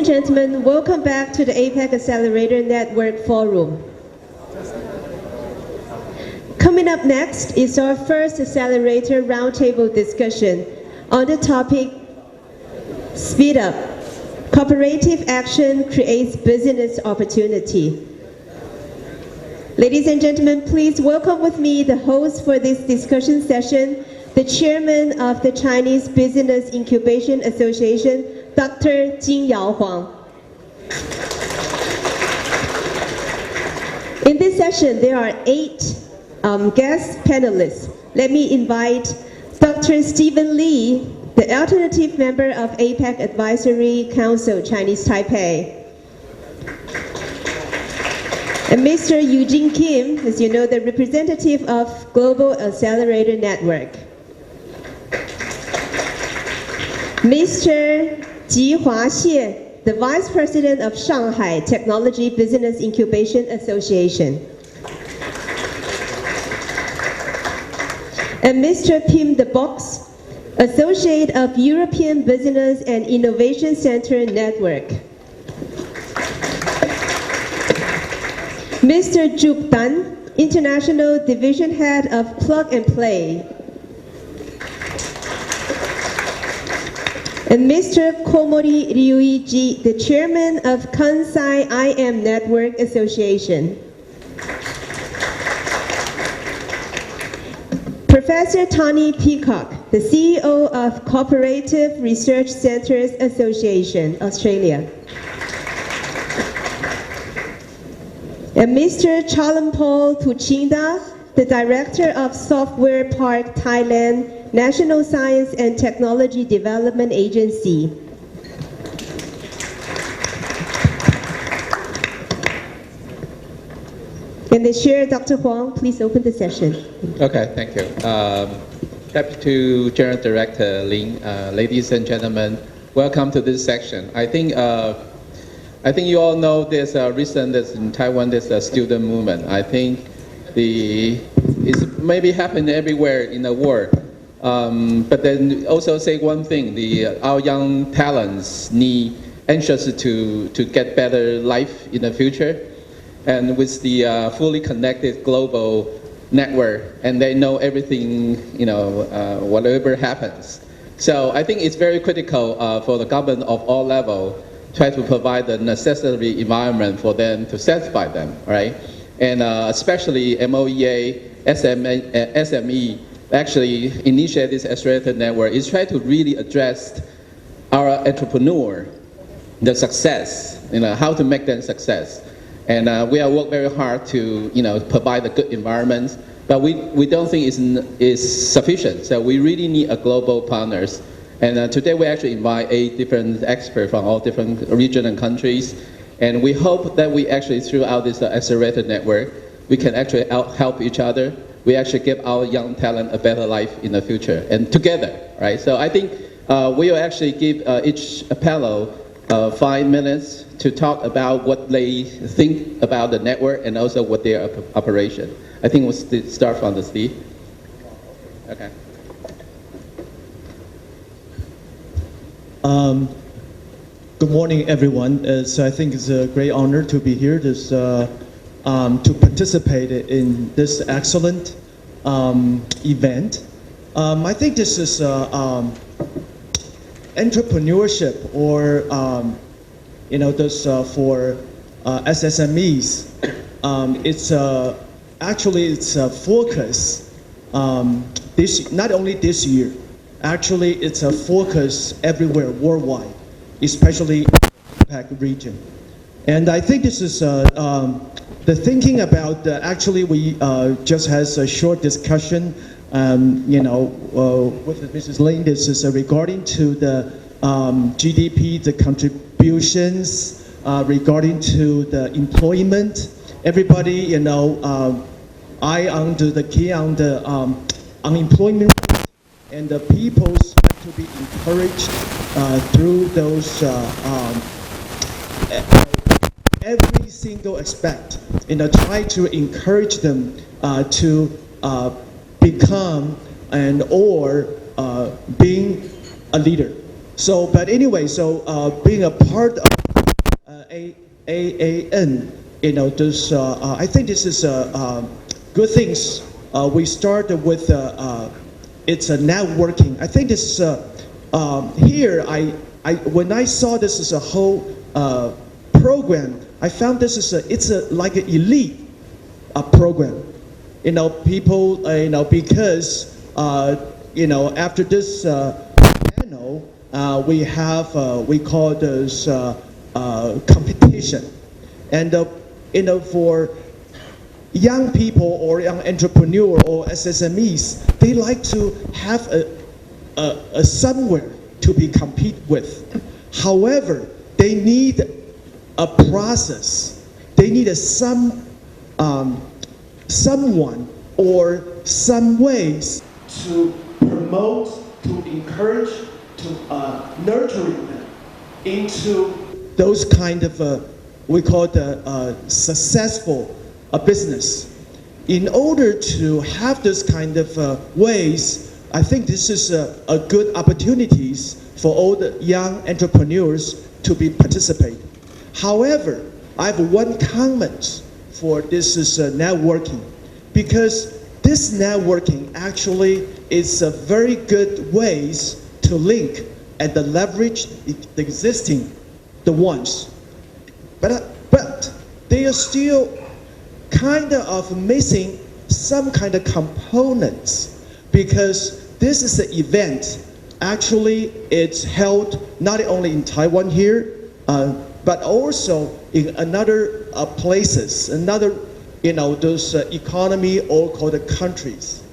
and gentlemen, welcome back to the APEC Accelerator Network Forum. Coming up next is our first Accelerator Roundtable discussion on the topic, Speed Up. Cooperative action creates business opportunity. Ladies and gentlemen, please welcome with me the host for this discussion session, the chairman of the Chinese Business Incubation Association, Dr. Jingyao Huang. In this session, there are 8 guest panelists. Let me invite Dr. Stephen Lee, the alternative member of APEC Advisory Council, Chinese Taipei. And Mr. Eugene Kim, as you know, the representative of Global Accelerator Network. Mr. Jihua Xie, the Vice President of Shanghai Technology Business Incubation Association. And Mr. Pim de Box, Associate of European Business and Innovation Center Network. Mr. Zhu Dan, International Division Head of Plug and Play. And Mr. Komori Ryuichi, the Chairman of Kansai IM Network Association. Professor Tony Peacock, the CEO of Cooperative Research Centers Association, Australia. And Mr. Chalampol Tuchinda, the Director of Software Park Thailand National Science and Technology Development Agency. And the chair, Dr. Huang, please open the session. Okay, thank you. Deputy General Director Lin, ladies and gentlemen, welcome to this section. I think you all know there's in Taiwan, there's a student movement. I think it's maybe happening everywhere in the world. But then also say one thing, our young talents anxious to get better life in the future. And with the fully connected global network, and they know everything, whatever happens. So I think it's very critical for the government of all levels try to provide the necessary environment for them to satisfy them, right? And especially MOEA, SME actually initiate this Accelerator network is try to really address our entrepreneur, the success, how to make them success. And we have worked very hard to, provide a good environment, but we don't think it's sufficient. So we really need a global partners. And today we actually invite 8 different experts from all different regions and countries. And we hope that we actually, throughout this Accelerator network, we can actually help each other. We actually give our young talent a better life in the future, and together, right? So I think we will actually give each panel 5 minutes to talk about what they think about the network and also what their operation. I think we'll start from the Steve. Okay. Good morning, everyone. So I think it's a great honor to be here to participate in this excellent event. I think this is entrepreneurship, or this for SSMEs. It's a focus not only this year. Actually, it's a focus everywhere worldwide, especially in the APEC region. And I think this is the thinking about. Actually, we just has a short discussion. With Mrs. Lin, this is regarding to the GDP, the contributions, regarding to the employment. Everybody, eye on the key on the unemployment, and the people have to be encouraged through those every single aspect, try to encourage them to become or being a leader. So, but anyway, being a part of AAN, I think this is good things. We started with it's a networking. I think this here. When I saw this as a whole program, I found this is like an elite program. People, because after this panel, we call this competition, and for young people or young entrepreneur or SSMEs, they like to have a somewhere to be compete with. However, they need a process. They need someone or some ways to promote, to encourage, to nurturing them into those kind of we call the successful business. In order to have this kind of ways, I think this is a good opportunities for all the young entrepreneurs to be participate. However, I have one comment for this is networking, because this networking actually is a very good ways to link and to leverage the existing the ones, but they are still kind of missing some kind of components, because this is an event. Actually, it's held not only in Taiwan here, but also in another places, another those economy or called countries,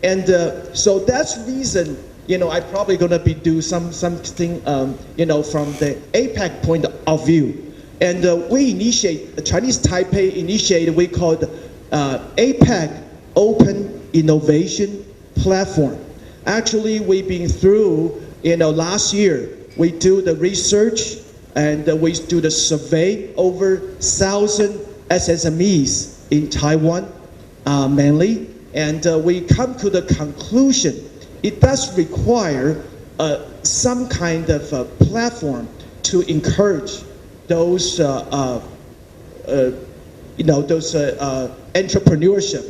and so that's reason I probably gonna be do something from the APEC point of view. And we initiate, Chinese Taipei initiated, we called APEC Open Innovation Platform. Actually, we've been through, last year, we do the research and we do the survey over 1,000 SSMEs in Taiwan, mainly. And we come to the conclusion, it does require some kind of platform to encourage those entrepreneurship,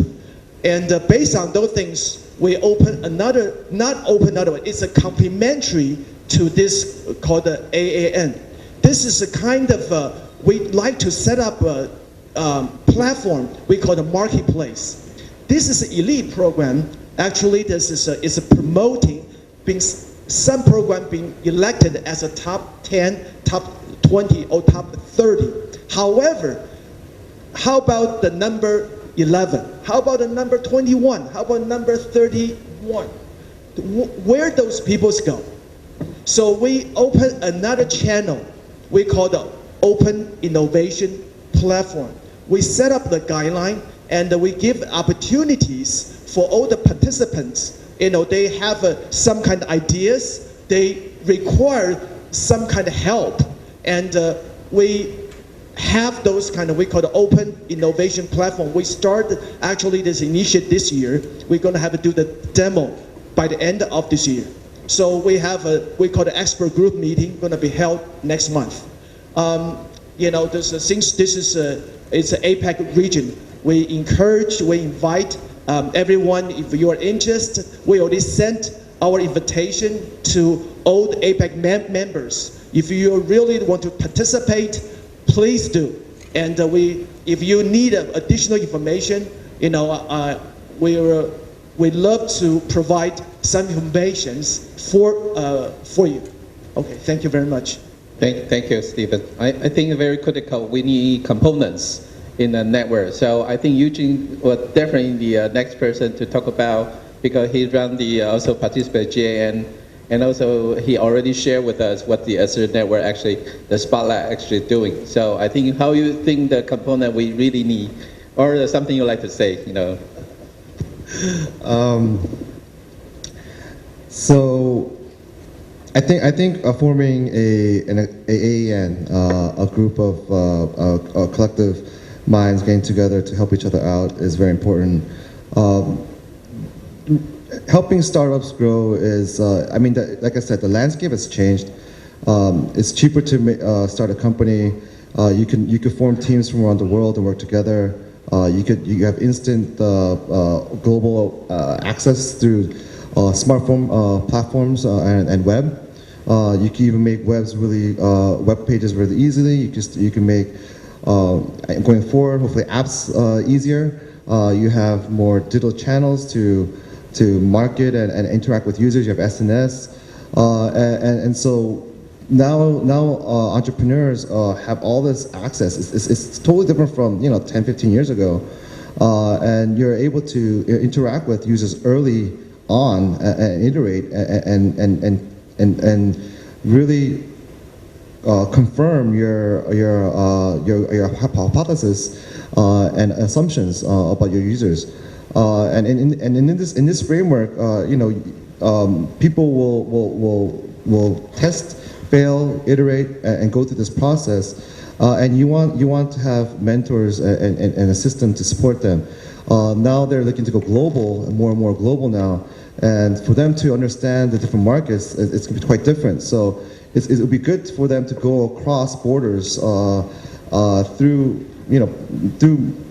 and based on those things, we open another, it's a complementary to this called the AAN. This is a kind of we'd like to set up a platform we call the marketplace. This is an elite program. Actually, this is a promoting some program being elected as a top 10, top 20 or top 30. However, how about the number 11? How about the number 21? How about number 31? Where those people go? So we open another channel we call the Open Innovation Platform. We set up the guideline and we give opportunities for all the participants. They have some kind of ideas, they require some kind of help, and we have those kind of, we call the Open Innovation Platform. We started actually this initiative this year. We're going to have to do the demo by the end of this year. So we have we call the expert group meeting going to be held next month. Since this is it's an APEC region, we encourage, we invite everyone, if you are interested, we already sent our invitation to all the APEC members. If you really want to participate, please do. And if you need additional information, we'd love to provide some information for you. Okay, thank you very much. Thank you, Stephen. I think very critical. We need components in the network. So I think Eugene was definitely the next person to talk about, because he also participated GAN, and also he already shared with us what the Accelerator network actually, the Spotlight actually doing. So I think how you think the component we really need, or something you like to say, So I think forming an AAN, a group of collective minds getting together to help each other out is very important. Helping startups grow is, like I said, the landscape has changed. It's cheaper to start a company. You could form teams from around the world and work together. You have instant global access through smartphone platforms and web. You can even make web pages really easily. You can make going forward, hopefully apps easier. You have more digital channels to market and interact with users. You have SNS, and so now entrepreneurs have all this access. It's totally different from 10, 15 years ago, and you're able to interact with users early on and iterate and really confirm your hypothesis and assumptions about your users. And in this framework, people will test, fail, iterate, and go through this process. And you want to have mentors and a system to support them. Now they're looking to go global, and more global now. And for them to understand the different markets, it's going to be quite different. So it would be good for them to go across borders through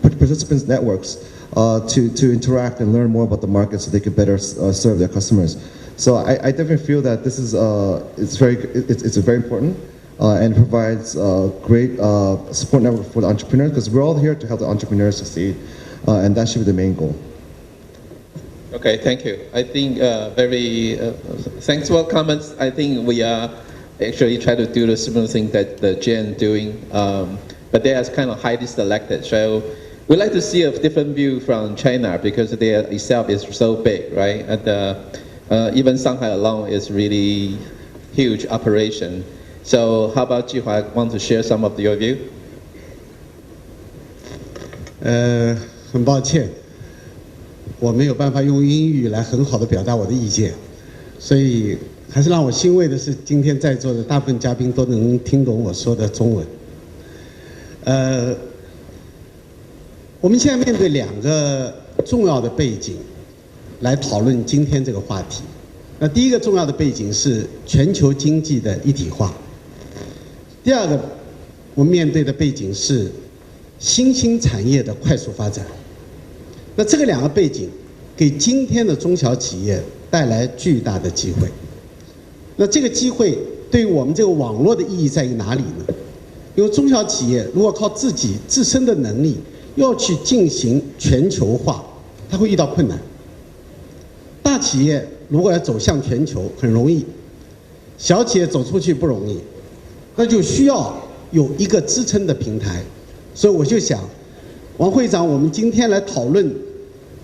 participants' networks to interact and learn more about the market so they could better serve their customers. So I definitely feel that this is it's very important and provides a great support network for the entrepreneurs, because we're all here to help the entrepreneurs succeed, and that should be the main goal. Okay, thank you. I think thanks for comments. I think we are actually trying to do the similar thing that the Jen doing, but they are kind of highly selected. So we'd like to see a different view from China, because they itself is so big, right? And even Shanghai alone is really huge operation. So how about you? I want to share some of your view. 很抱歉，我没有办法用英语来很好的表达我的意见，所以还是让我欣慰的是，今天在座的大部分嘉宾都能听懂我说的中文。我们现在面对两个重要的背景来讨论今天这个话题。那第一个重要的背景是全球经济的一体化，第二个我们面对的背景是新兴产业的快速发展。那这个两个背景给今天的中小企业带来巨大的机会。那这个机会对于我们这个网络的意义在于哪里呢？因为中小企业如果靠自己自身的能力要去进行全球化，它会遇到困难。大企业如果要走向全球很容易，小企业走出去不容易，那就需要有一个支撑的平台。所以我就想，王会长，我们今天来讨论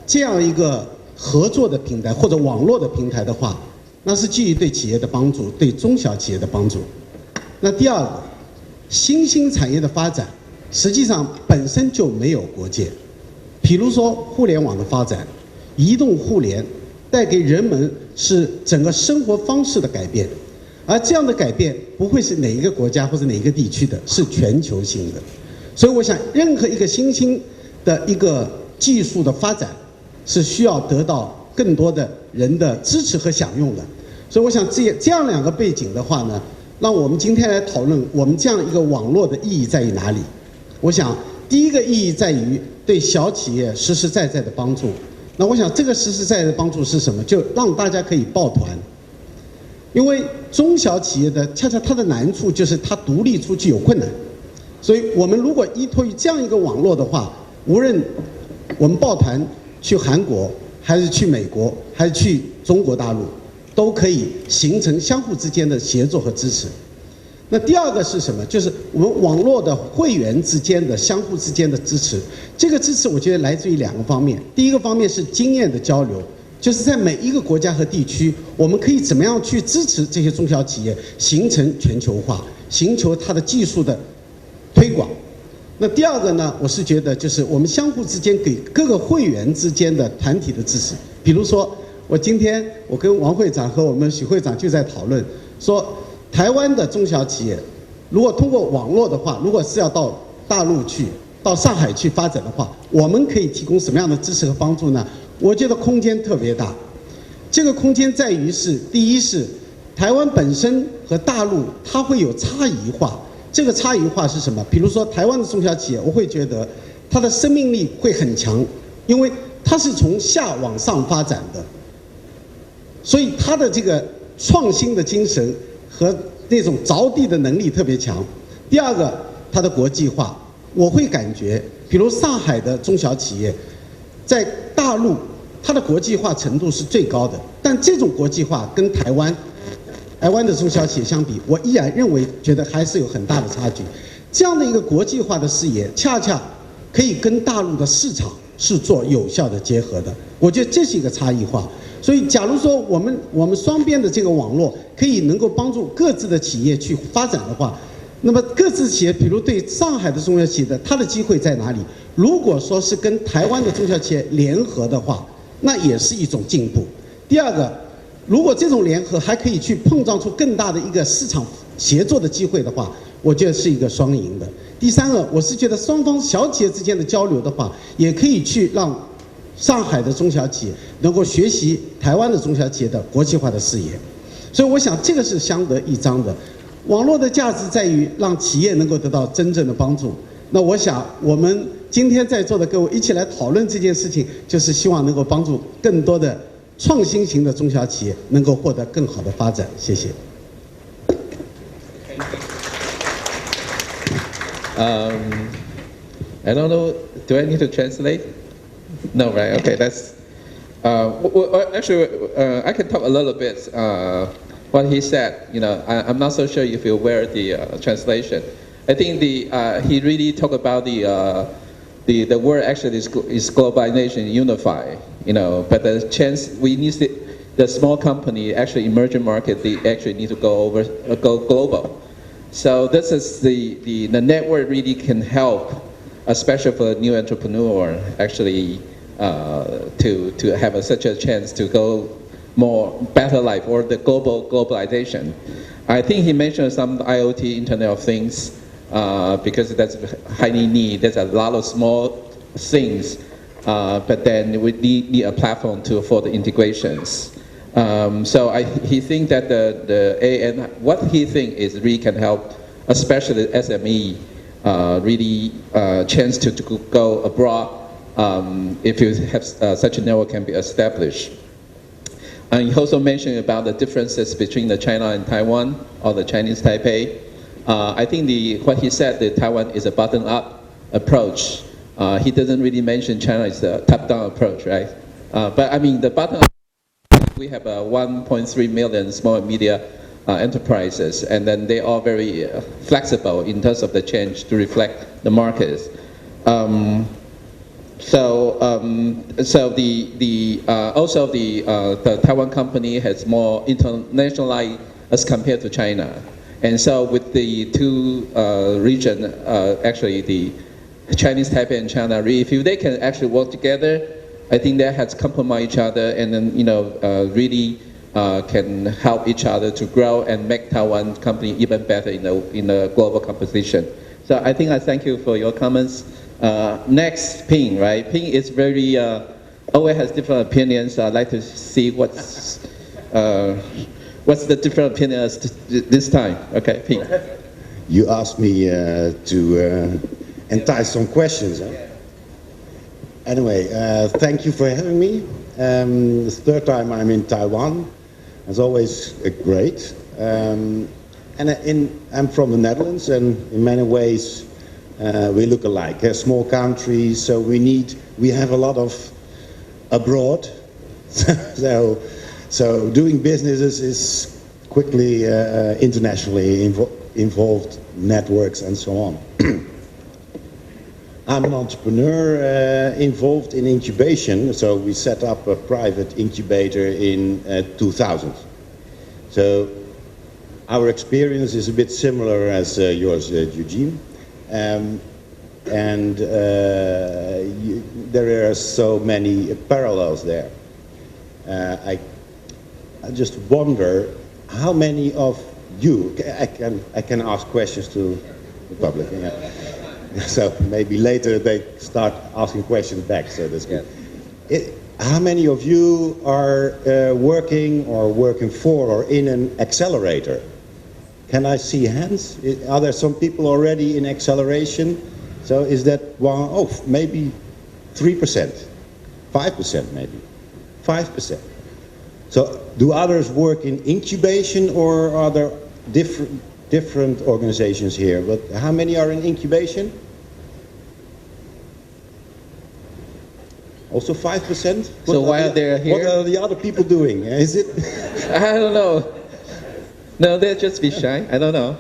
这样一个合作的平台或者网络的平台的话，那是基于对企业的帮助，对中小企业的帮助。那第二个，新兴产业的发展实际上本身就没有国界。比如说互联网的发展，移动互联带给人们是整个生活方式的改变，而这样的改变不会是哪一个国家或者哪一个地区的，是全球性的。所以我想，任何一个新兴的一个技术的发展是需要得到更多的人的支持和享用的。所以我想这样两个背景的话呢，让我们今天来讨论我们这样一个网络的意义在于哪里。我想第一个意义在于对小企业实实在在的帮助。那我想这个实实在在的帮助是什么？就让大家可以抱团。因为中小企业的恰恰它的难处就是它独立出去有困难，所以我们如果依托于这样一个网络的话，无论我们抱团去韩国，还是去美国，还是去中国大陆，都可以形成相互之间的协作和支持。那第二个是什么？就是我们网络的会员之间的相互之间的支持。这个支持我觉得来自于两个方面。第一个方面是经验的交流，就是在每一个国家和地区，我们可以怎么样去支持这些中小企业形成全球化，寻求它的技术的推广。那第二个呢，我是觉得就是我们相互之间给各个会员之间的团体的支持。比如说，今天我跟王会长和我们许会长就在讨论说，台湾的中小企业如果通过网络的话，如果是要到大陆去、到上海去发展的话，我们可以提供什么样的支持和帮助呢？我觉得空间特别大。这个空间在于是，第一是台湾本身和大陆它会有差异化，这个差异化是什么？比如说台湾的中小企业，我会觉得它的生命力会很强，因为它是从下往上发展的，所以它的这个创新的精神和那种着地的能力特别强。第二个，它的国际化，我会感觉，比如上海的中小企业，在大陆它的国际化程度是最高的，但这种国际化跟台湾的中小企业相比，我依然认为觉得还是有很大的差距。这样的一个国际化的视野，恰恰可以跟大陆的市场是做有效的结合的。我觉得这是一个差异化。所以，假如说我们双边的这个网络可以能够帮助各自的企业去发展的话，那么各自企业，比如对上海的中小企业的它的机会在哪里？如果说是跟台湾的中小企业联合的话，那也是一种进步。第二个，如果这种联合还可以去碰撞出更大的一个市场协作的机会的话，我觉得是一个双赢的。第三个，我是觉得双方小企业之间的交流的话，也可以去让上海的中小企业能够学习台湾的中小企业的国际化的视野。所以我想这个是相得益彰的。网络的价值在于让企业能够得到真正的帮助。那我想我们今天在座的各位一起来讨论这件事情，就是希望能够帮助更多的创新型的中小企业能够获得更好的发展。谢谢。I don't know. Do I need to translate? No, right? Okay, that's. Actually, I can talk a little bit. What he said, I'm not so sure if you're aware of the translation. I think he really talked about the word actually is globalization, unify. But the chance we need the small company, actually emerging market, they actually need to go global. So this is the network really can help, especially for a new entrepreneur, actually to have such a chance to go better life or the globalization. I think he mentioned some IoT, Internet of Things, because that's highly need. There's a lot of small things, but then we need a platform for the integrations. So he think that the AAN, what he think is really can help, especially the SME, really chance to go abroad if you have such a network can be established. And he also mentioned about the differences between the China and Taiwan, or the Chinese Taipei. I think what he said, the Taiwan is a bottom-up approach. He doesn't really mention China is a top-down approach, right? But I mean, the bottom-up, we have 1.3 million small and medium enterprises, and then they are very flexible in terms of the change to reflect the markets. So the Taiwan company has more internationalized as compared to China, and so with the two region, actually the Chinese Taipei and China, if they can actually work together, I think they have to complement each other, and then really can help each other to grow and make Taiwan company even better in the global competition. So I think I thank you for your comments. Next, Ping, right? Ping is very, always has different opinions. I'd like to see what's the different opinions this time. Okay, Ping. You asked me to entice some questions. Huh? Anyway, thank you for having me. It's the third time I'm in Taiwan. It's always great. And I'm from the Netherlands, and in many ways, we look alike. They're small countries, so we have a lot of abroad. So doing businesses is quickly internationally involved networks and so on. I'm an entrepreneur involved in incubation, so we set up a private incubator in 2000. So our experience is a bit similar as yours, Eugene. There are so many parallels there. I just wonder how many of you, I can ask questions to the public. Yeah. So maybe later they start asking questions back, so that's good. How many of you are working for or in an accelerator? Can I see hands? Are there some people already in acceleration? So is that one, oh, maybe 3%, 5% maybe, 5%. So do others work in incubation, or are there different organizations here? But how many are in incubation? Also 5%? So while they're here? What are the other people doing? Is it? I don't know. No, they'll just be shy. I don't know.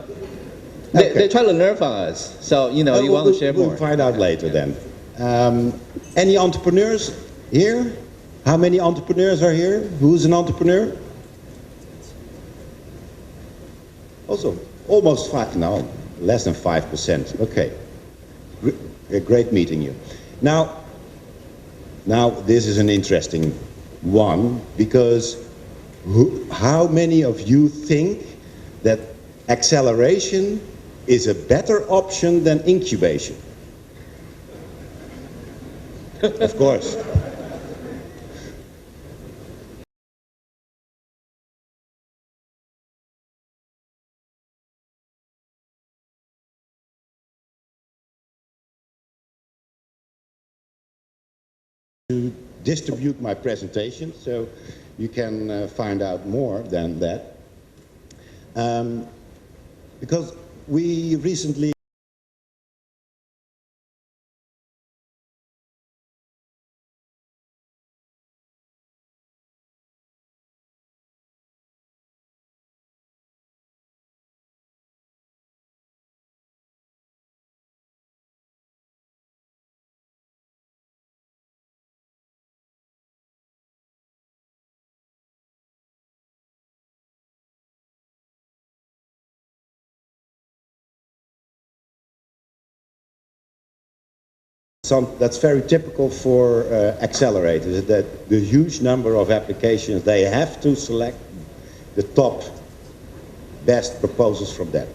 They try to learn from us. So, you know, you want to share more. We'll find out later then. Any entrepreneurs here? How many entrepreneurs are here? Who's an entrepreneur? Also, almost 5, no, less than 5%. Okay. Great meeting you. Now, this is an interesting one, because how many of you think that acceleration is a better option than incubation? Of course. To distribute my presentation, so you can find out more than that. Because we recently that's very typical for accelerators, that the huge number of applications, they have to select the top best proposals from that.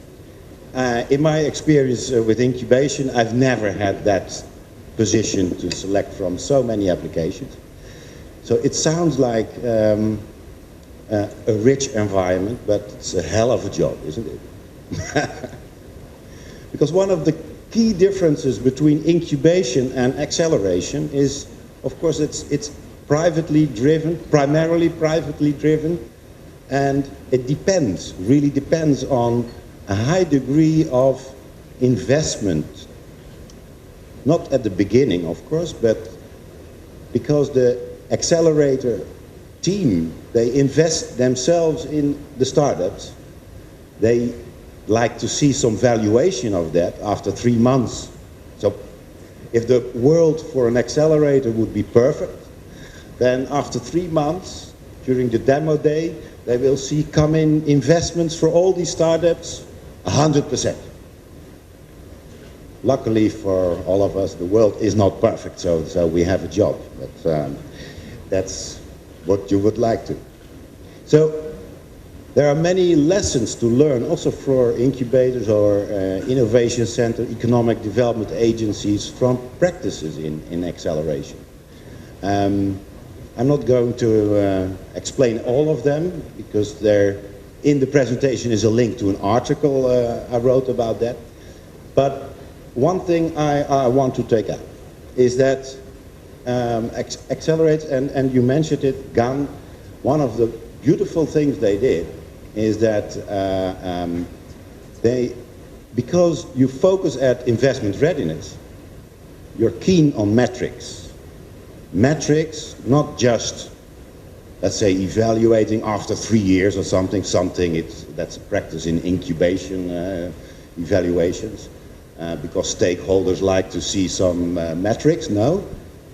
In my experience with incubation, I've never had that position to select from so many applications. So it sounds like a rich environment, but it's a hell of a job, isn't it? Because one of the key differences between incubation and acceleration is, of course, it's privately driven, primarily privately driven, and it really depends on a high degree of investment. Not at the beginning, of course, but because the accelerator team, they invest themselves in the startups, they like to see some valuation of that after 3 months. So if the world for an accelerator would be perfect, then after 3 months, during the demo day, they will see come in investments for all these startups, 100%. Luckily for all of us, the world is not perfect, so we have a job. But that's what you would like to. So there are many lessons to learn also for incubators or innovation center, economic development agencies from practices in acceleration. I'm not going to explain all of them, because in the presentation is a link to an article I wrote about that. But one thing I want to take out is that Accelerate, and you mentioned it, GAN, one of the beautiful things they did is that because you focus at investment readiness, you're keen on metrics. Metrics, not just, let's say, evaluating after 3 years or something, that's a practice in incubation evaluations, because stakeholders like to see some metrics, no,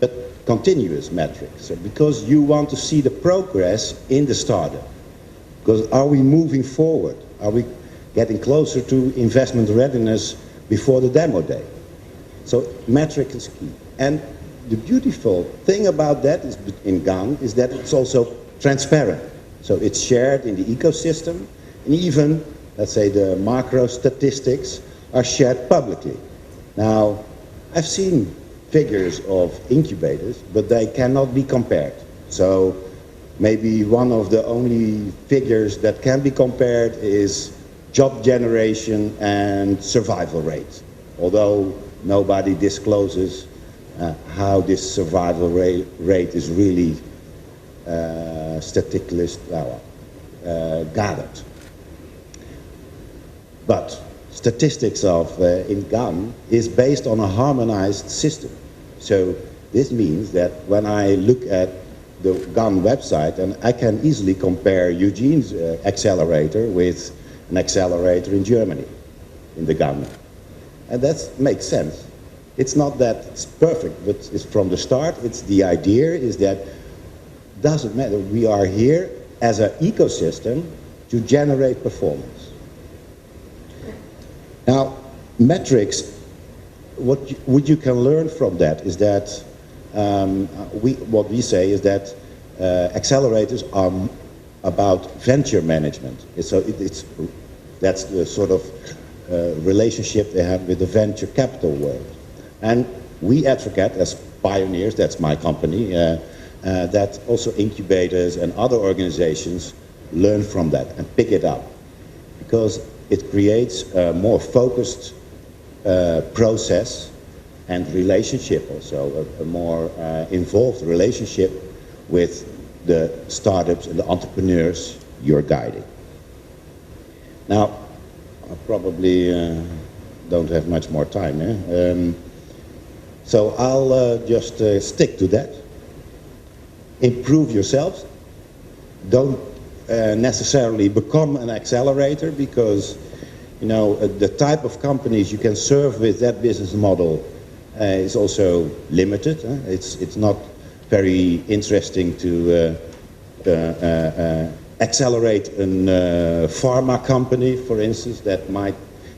but continuous metrics. So because you want to see the progress in the startup. Because are we moving forward? Are we getting closer to investment readiness before the demo day? So metric is key. And the beautiful thing about that is, in GAN, is that it's also transparent. So it's shared in the ecosystem, and even, let's say, the macro statistics are shared publicly. Now, I've seen figures of incubators, but they cannot be compared. So maybe one of the only figures that can be compared is job generation, and survival rate. Although nobody discloses how this survival rate is really statistically gathered. But statistics of in GAN is based on a harmonized system. So this means that when I look at the GAN website, and I can easily compare Eugene's accelerator with an accelerator in Germany, in the GAN. And that makes sense. It's not that it's perfect, but it's from the start. It's the idea is that doesn't matter. We are here as an ecosystem to generate performance. Now, metrics, what you can learn from that is that what we say is that accelerators are about venture management. That's the sort of relationship they have with the venture capital world. And we advocate as pioneers, that's my company, that also incubators and other organizations learn from that and pick it up, because it creates a more focused process and relationship also, a more involved relationship with the startups and the entrepreneurs you're guiding. Now, I probably don't have much more time, so I'll just stick to that. Improve yourselves. Don't necessarily become an accelerator, because the type of companies you can serve with that business model is also limited. It's not very interesting to accelerate a pharma company, for instance, that might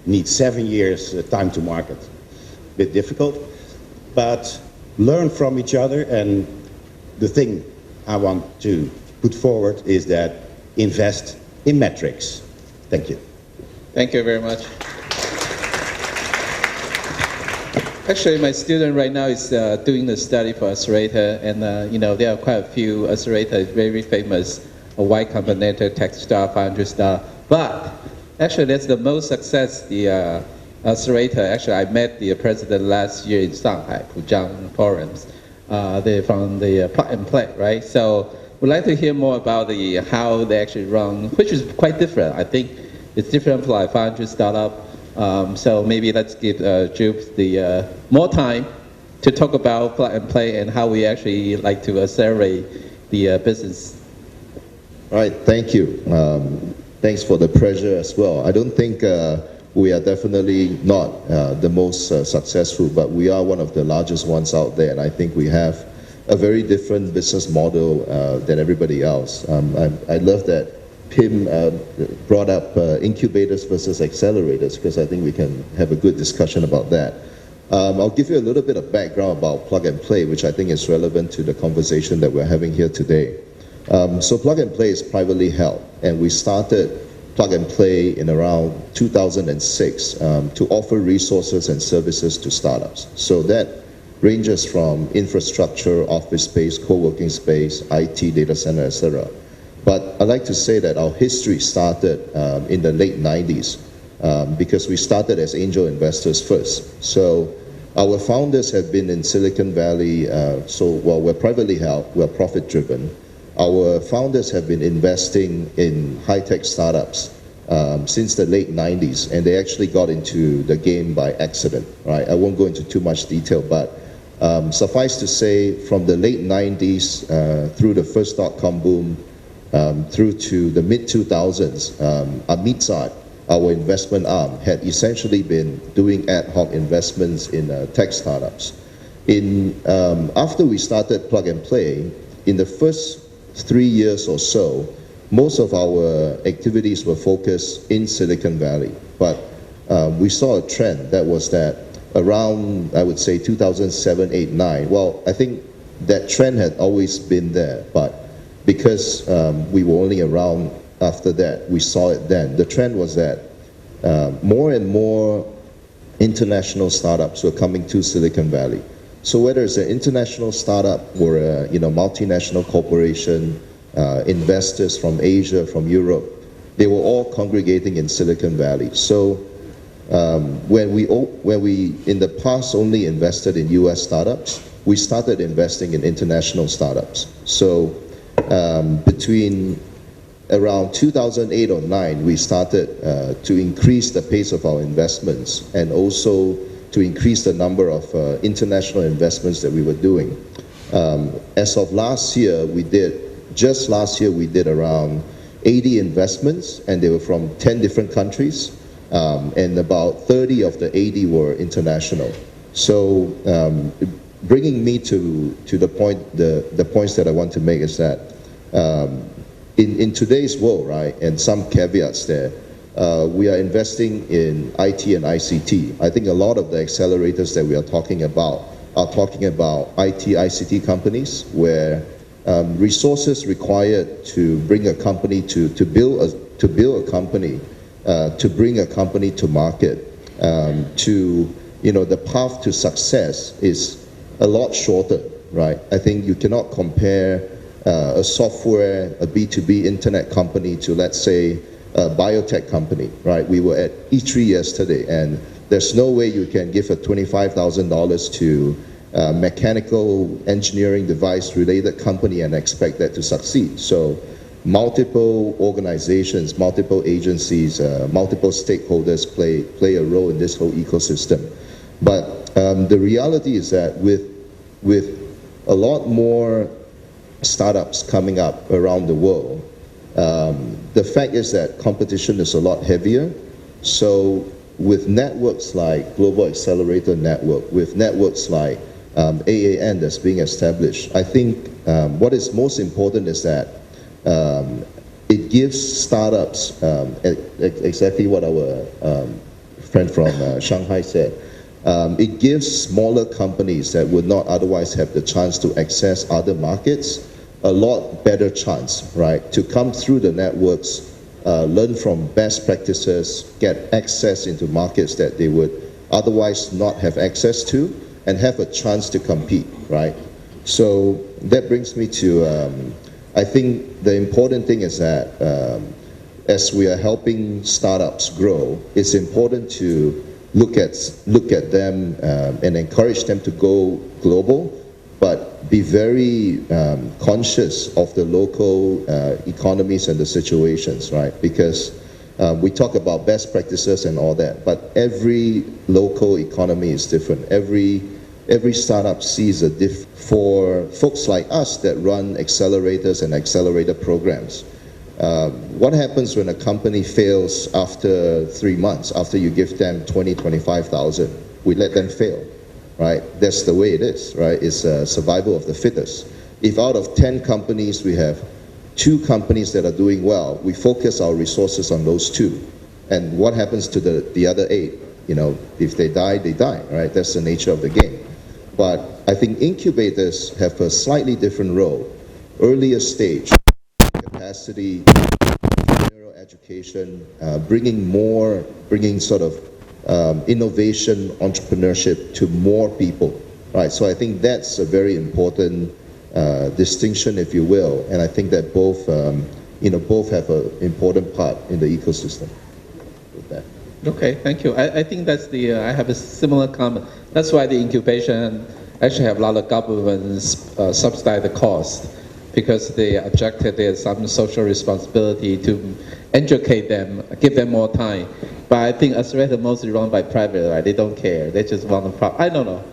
need 7 years time to market. A bit difficult, but learn from each other. And the thing I want to put forward is that invest in metrics. Thank you. Thank you very much. Actually, my student right now is doing the study for Accelerator, and there are quite a few Accelerator, very famous, Y Combinator, Techstar, 500-star. But actually, that's the most success, the Accelerator. Actually, I met the president last year in Shanghai, Puzhang Forums. They're from the plug and play, right? So we'd like to hear more about how they actually run, which is quite different. I think it's different for like 500 startup. So maybe let's give Jupe the more time to talk about plug and play and how we actually like to accelerate the business. All right, thank you. Thanks for the pressure as well. I don't think we are definitely not the most successful, but we are one of the largest ones out there, and I think we have a very different business model than everybody else. I love that Pim brought up incubators versus accelerators, because I think we can have a good discussion about that. I'll give you a little bit of background about plug and play, which I think is relevant to the conversation that we're having here today. So plug and play is privately held, and we started plug and play in around 2006 to offer resources and services to startups. So that ranges from infrastructure, office space, co-working space, IT, data center, etc. But I'd like to say that our history started in the late 90s because we started as angel investors first. So our founders have been in Silicon Valley, while we're privately held, we're profit driven. Our founders have been investing in high-tech startups since the late 90s, and they actually got into the game by accident, right? I won't go into too much detail, but suffice to say, from the late 90s through the first dot-com boom, through to the mid-2000s, Amitsat, our investment arm, had essentially been doing ad hoc investments in tech startups. After we started Plug and Play, in the first 3 years or so, most of our activities were focused in Silicon Valley. But we saw a trend that was that around, I would say, 2007, 8, 9, well, I think that trend had always been there, but because we were only around after that, we saw it then. The trend was that more and more international startups were coming to Silicon Valley. So whether it's an international startup or a multinational corporation, investors from Asia, from Europe, they were all congregating in Silicon Valley. So when we in the past only invested in US startups, we started investing in international startups. So between around 2008 or 9, we started to increase the pace of our investments and also to increase the number of international investments that we were doing. As of last year, just last year, we did around 80 investments, and they were from 10 different countries, and about 30 of the 80 were international. So bringing me to the points that I want to make is that in today's world, right, and some caveats there, we are investing in IT and ICT. I think a lot of the accelerators that we are talking about IT, ICT companies where resources required to bring a company to build a company, to bring a company to market, the path to success is a lot shorter, right? I think you cannot compare a software, a B2B internet company to, let's say, a biotech company, right? We were at E3 yesterday, and there's no way you can give a $25,000 to a mechanical engineering device related company and expect that to succeed. So multiple organizations, multiple agencies, multiple stakeholders play a role in this whole ecosystem. But the reality is that with a lot more startups coming up around the world, the fact is that competition is a lot heavier. So with networks like Global Accelerator Network, with networks like AAN that's being established, I think what is most important is that it gives startups, exactly what our friend from Shanghai said, it gives smaller companies that would not otherwise have the chance to access other markets a lot better chance, right, to come through the networks, learn from best practices, get access into markets that they would otherwise not have access to, and have a chance to compete, right? So that brings me to, I think the important thing is that as we are helping startups grow, it's important to look at them and encourage them to go global, but be very conscious of the local economies and the situations, right? Because we talk about best practices and all that, but every local economy is different. Every startup sees a for folks like us that run accelerators and accelerator programs. What happens when a company fails after 3 months, after you give them 20, 25,000? We let them fail, right? That's the way it is, right? It's survival of the fittest. If out of 10 companies we have 2 companies that are doing well, we focus our resources on those 2. And what happens to the other 8? If they die, they die, right? That's the nature of the game. But I think incubators have a slightly different role. Earlier stage, capacity, general education, bringing sort of in-innovation, entrepreneurship to more people, right? So I think that's a very important distinction, if you will, and I think that both have an important part in the ecosystem. With that. Okay, thank you. I think that's I have a similar comment. That's why the incubation actually have a lot of government subsidize the cost, because the objective is some social responsibility to educate them, give them more time. But I think Accelerator mostly run by private, right? They don't care. They just want to I don't know.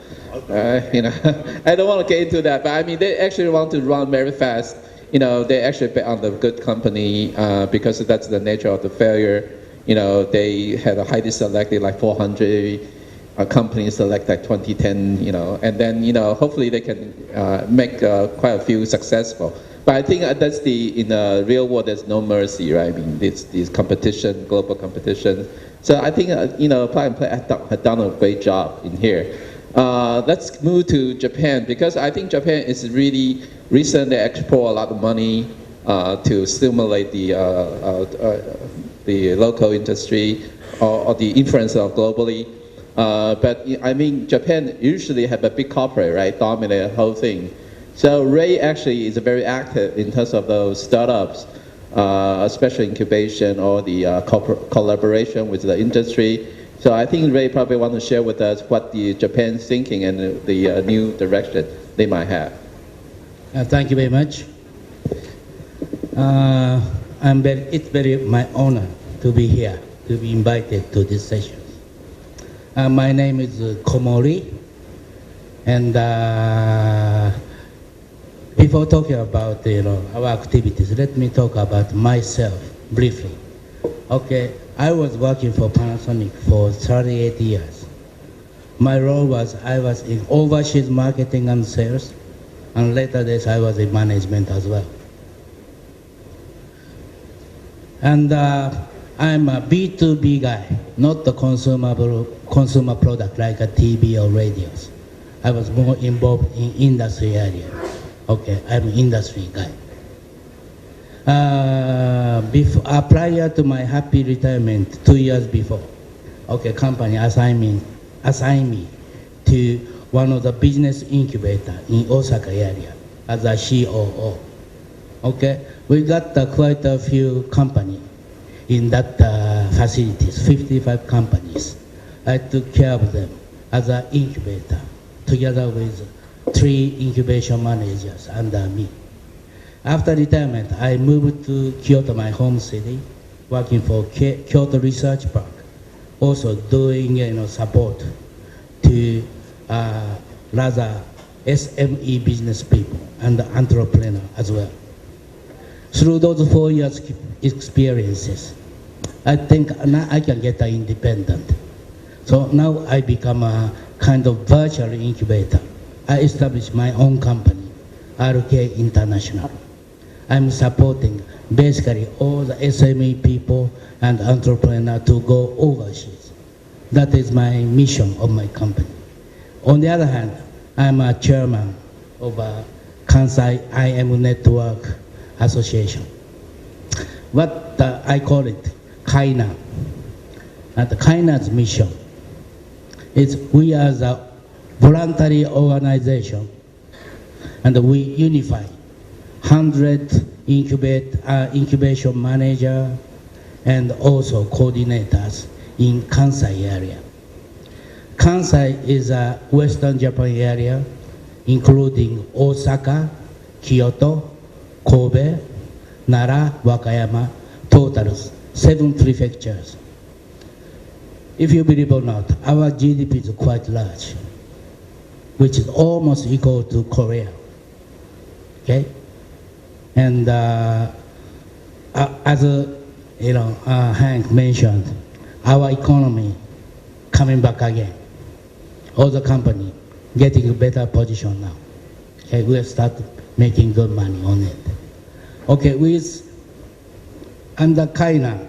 I don't want to get into that, but I mean, they actually want to run very fast. They actually bet on the good company because that's the nature of the failure. They had a highly selected, like 400 companies select like 2010, and then, hopefully they can make quite a few successful. But I think that's in the real world, there's no mercy, right? I mean, this competition, global competition. So I think, Plug and Play had done a great job in here. Let's move to Japan, because I think Japan is really recently export a lot of money to stimulate the local industry or the influence of globally. But I mean, Japan usually have a big corporate, right, dominate the whole thing. So Ray actually is very active in terms of those startups. special incubation or the collaboration with the industry. So I think Ray probably want to share with us what the Japan's thinking and the new direction they might have. Thank you very much. It's very my honor to be here, to be invited to this session. My name is Komori, and before talking about our activities, let me talk about myself briefly. Okay, I was working for Panasonic for 38 years. My role was I was in overseas marketing and sales, and later days I was in management as well. And I'm a B2B guy, not the consumer product like a TV or radios. I was more involved in industry area. Okay, I'm an industry guy. Prior to my happy retirement, 2 years before, okay, company assigned me to one of the business incubator in Osaka area as a COO. Okay, we got quite a few companies in that facilities, 55 companies. I took care of them as an incubator, together with 3 incubation managers under me. After retirement, I moved to Kyoto, my home city, working for Kyoto Research Park, also doing support to rather SME business people and entrepreneur as well. Through those 4 years experiences, I think now I can get independent. So now I become a kind of virtual incubator. I established my own company, RK International. I'm supporting basically all the SME people and entrepreneurs to go overseas. That is my mission of my company. On the other hand, I'm a chairman of a Kansai IM Network Association. What I call it, KAINA. And KAINA's mission is we are the voluntary organization, and we unify 100 incubation manager and also coordinators in Kansai area. Kansai is a Western Japan area, including Osaka, Kyoto, Kobe, Nara, Wakayama, totals 7 prefectures. If you believe or not, our GDP is quite large, which is almost equal to Korea. Okay, and as Hank mentioned, our economy coming back again. All the company getting a better position now. Okay, we have started making good money on it. Okay, under KAINA,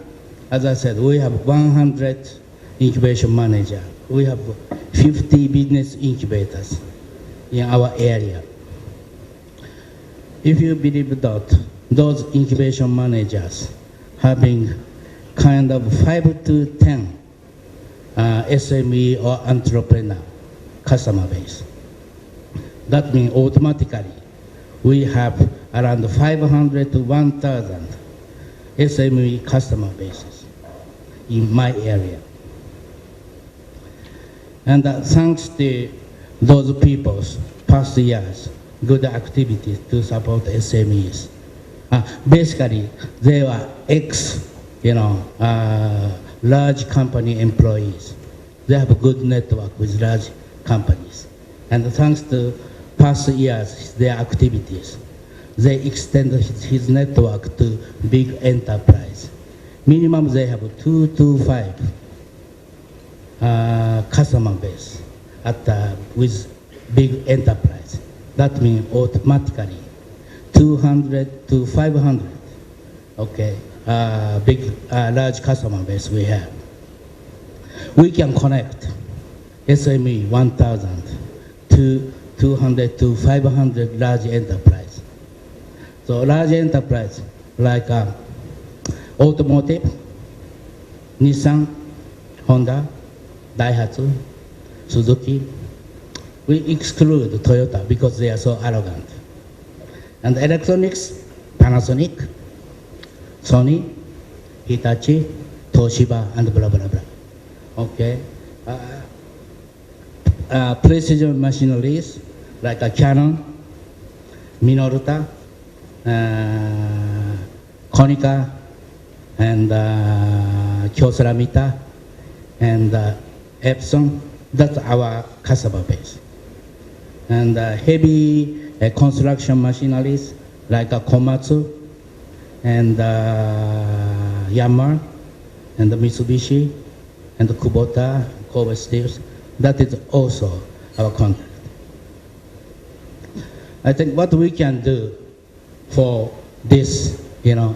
as I said, we have 100 incubation manager. We have 50 business incubators in our area. If you believe that those incubation managers having kind of 5 to 10 SME or entrepreneur customer base, that means automatically we have around 500 to 1,000 SME customer bases in my area. And thanks to those people's past years, good activities to support SMEs. Basically, they were large company employees. They have a good network with large companies. And thanks to past years, their activities, they extended his network to big enterprise. Minimum, they have 2 to 5 customer base with big enterprise. That means automatically 200 to 500, okay, large customer base we have. We can connect SME 1,000 to 200 to 500 large enterprise. So large enterprise like automotive, Nissan, Honda, Daihatsu, Suzuki. We exclude Toyota because they are so arrogant. And electronics, Panasonic, Sony, Hitachi, Toshiba, and blah, blah, blah. Okay. Precision machineries like a Canon, Minolta, Konica, and Kyosaramita, and Epson. That's our customer base. And heavy construction machineries like Komatsu and Yamaha and Mitsubishi and Kubota, Kobe Steels. That is also our contact. I think what we can do for this, AAN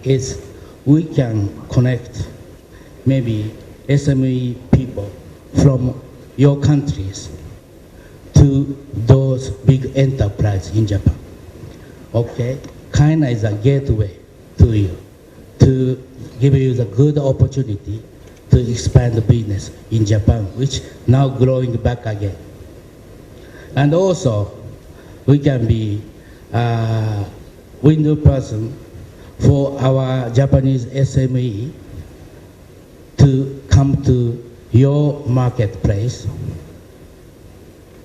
is we can connect maybe SME people from your countries to those big enterprises in Japan. Okay, China is a gateway to you, to give you the good opportunity to expand the business in Japan, which now growing back again. And also, we can be a window person for our Japanese SME to come to your marketplace,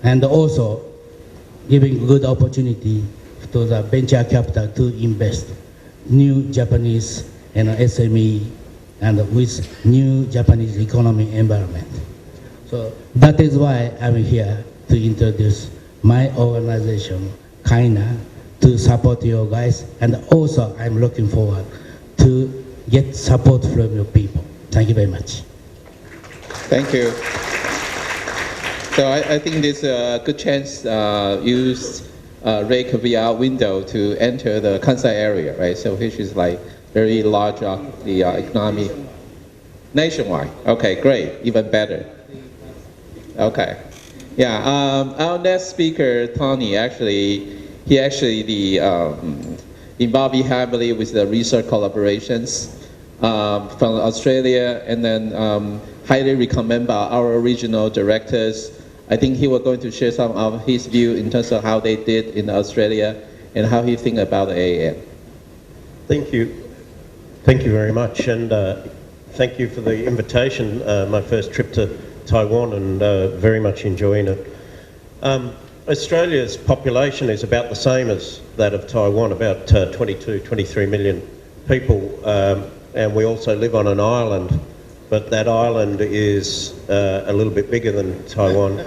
and also giving good opportunity to the venture capital to invest new Japanese SME and with new Japanese economy environment. So that is why I'm here to introduce my organization, Kaina, to support you guys, and also I'm looking forward to get support from your people. Thank you very much. Thank you. So I think this is a good chance use RAKE VR window to enter the Kansai area, right? So which is like very large the economy nationwide. Okay, great, even better. Okay, yeah. Our next speaker, Tony, he involved heavily with the research collaborations from Australia, and then highly recommended by our regional directors. I think he was going to share some of his view in terms of how they did in Australia and how he think about the AAN. Thank you. Thank you very much, and thank you for the invitation. My first trip to Taiwan, and very much enjoying it. Australia's population is about the same as that of Taiwan, about 22, 23 million people, and we also live on an island, but that island is a little bit bigger than Taiwan.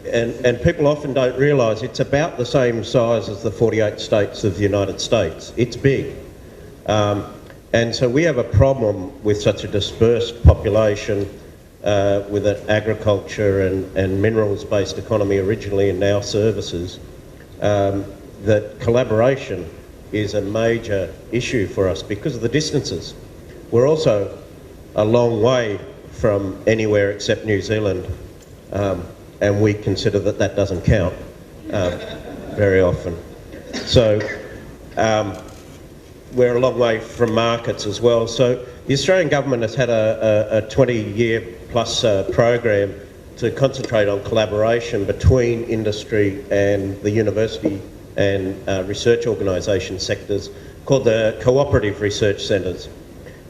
And people often don't realise it's about the same size as the 48 states of the United States. It's big. And so we have a problem with such a dispersed population, with an agriculture and minerals-based economy originally, and now services, that collaboration is a major issue for us because of the distances. We're also a long way from anywhere except New Zealand, and we consider that that doesn't count very often. So we're a long way from markets as well. So the Australian government has had a 20-year plus program to concentrate on collaboration between industry and the university and research organisation sectors, called the Cooperative Research Centres.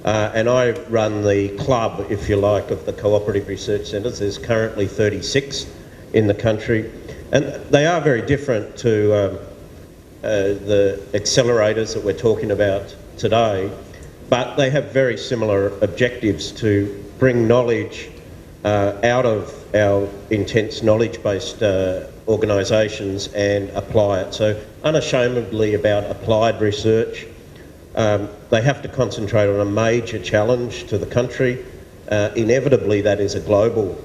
And I run the club, if you like, of the Cooperative Research Centres. There's currently 36 in the country. And they are very different to the accelerators that we're talking about today, but they have very similar objectives to bring knowledge out of our intense knowledge-based organisations and apply it. So unashamedly about applied research. They have to concentrate on a major challenge to the country. Inevitably that is a global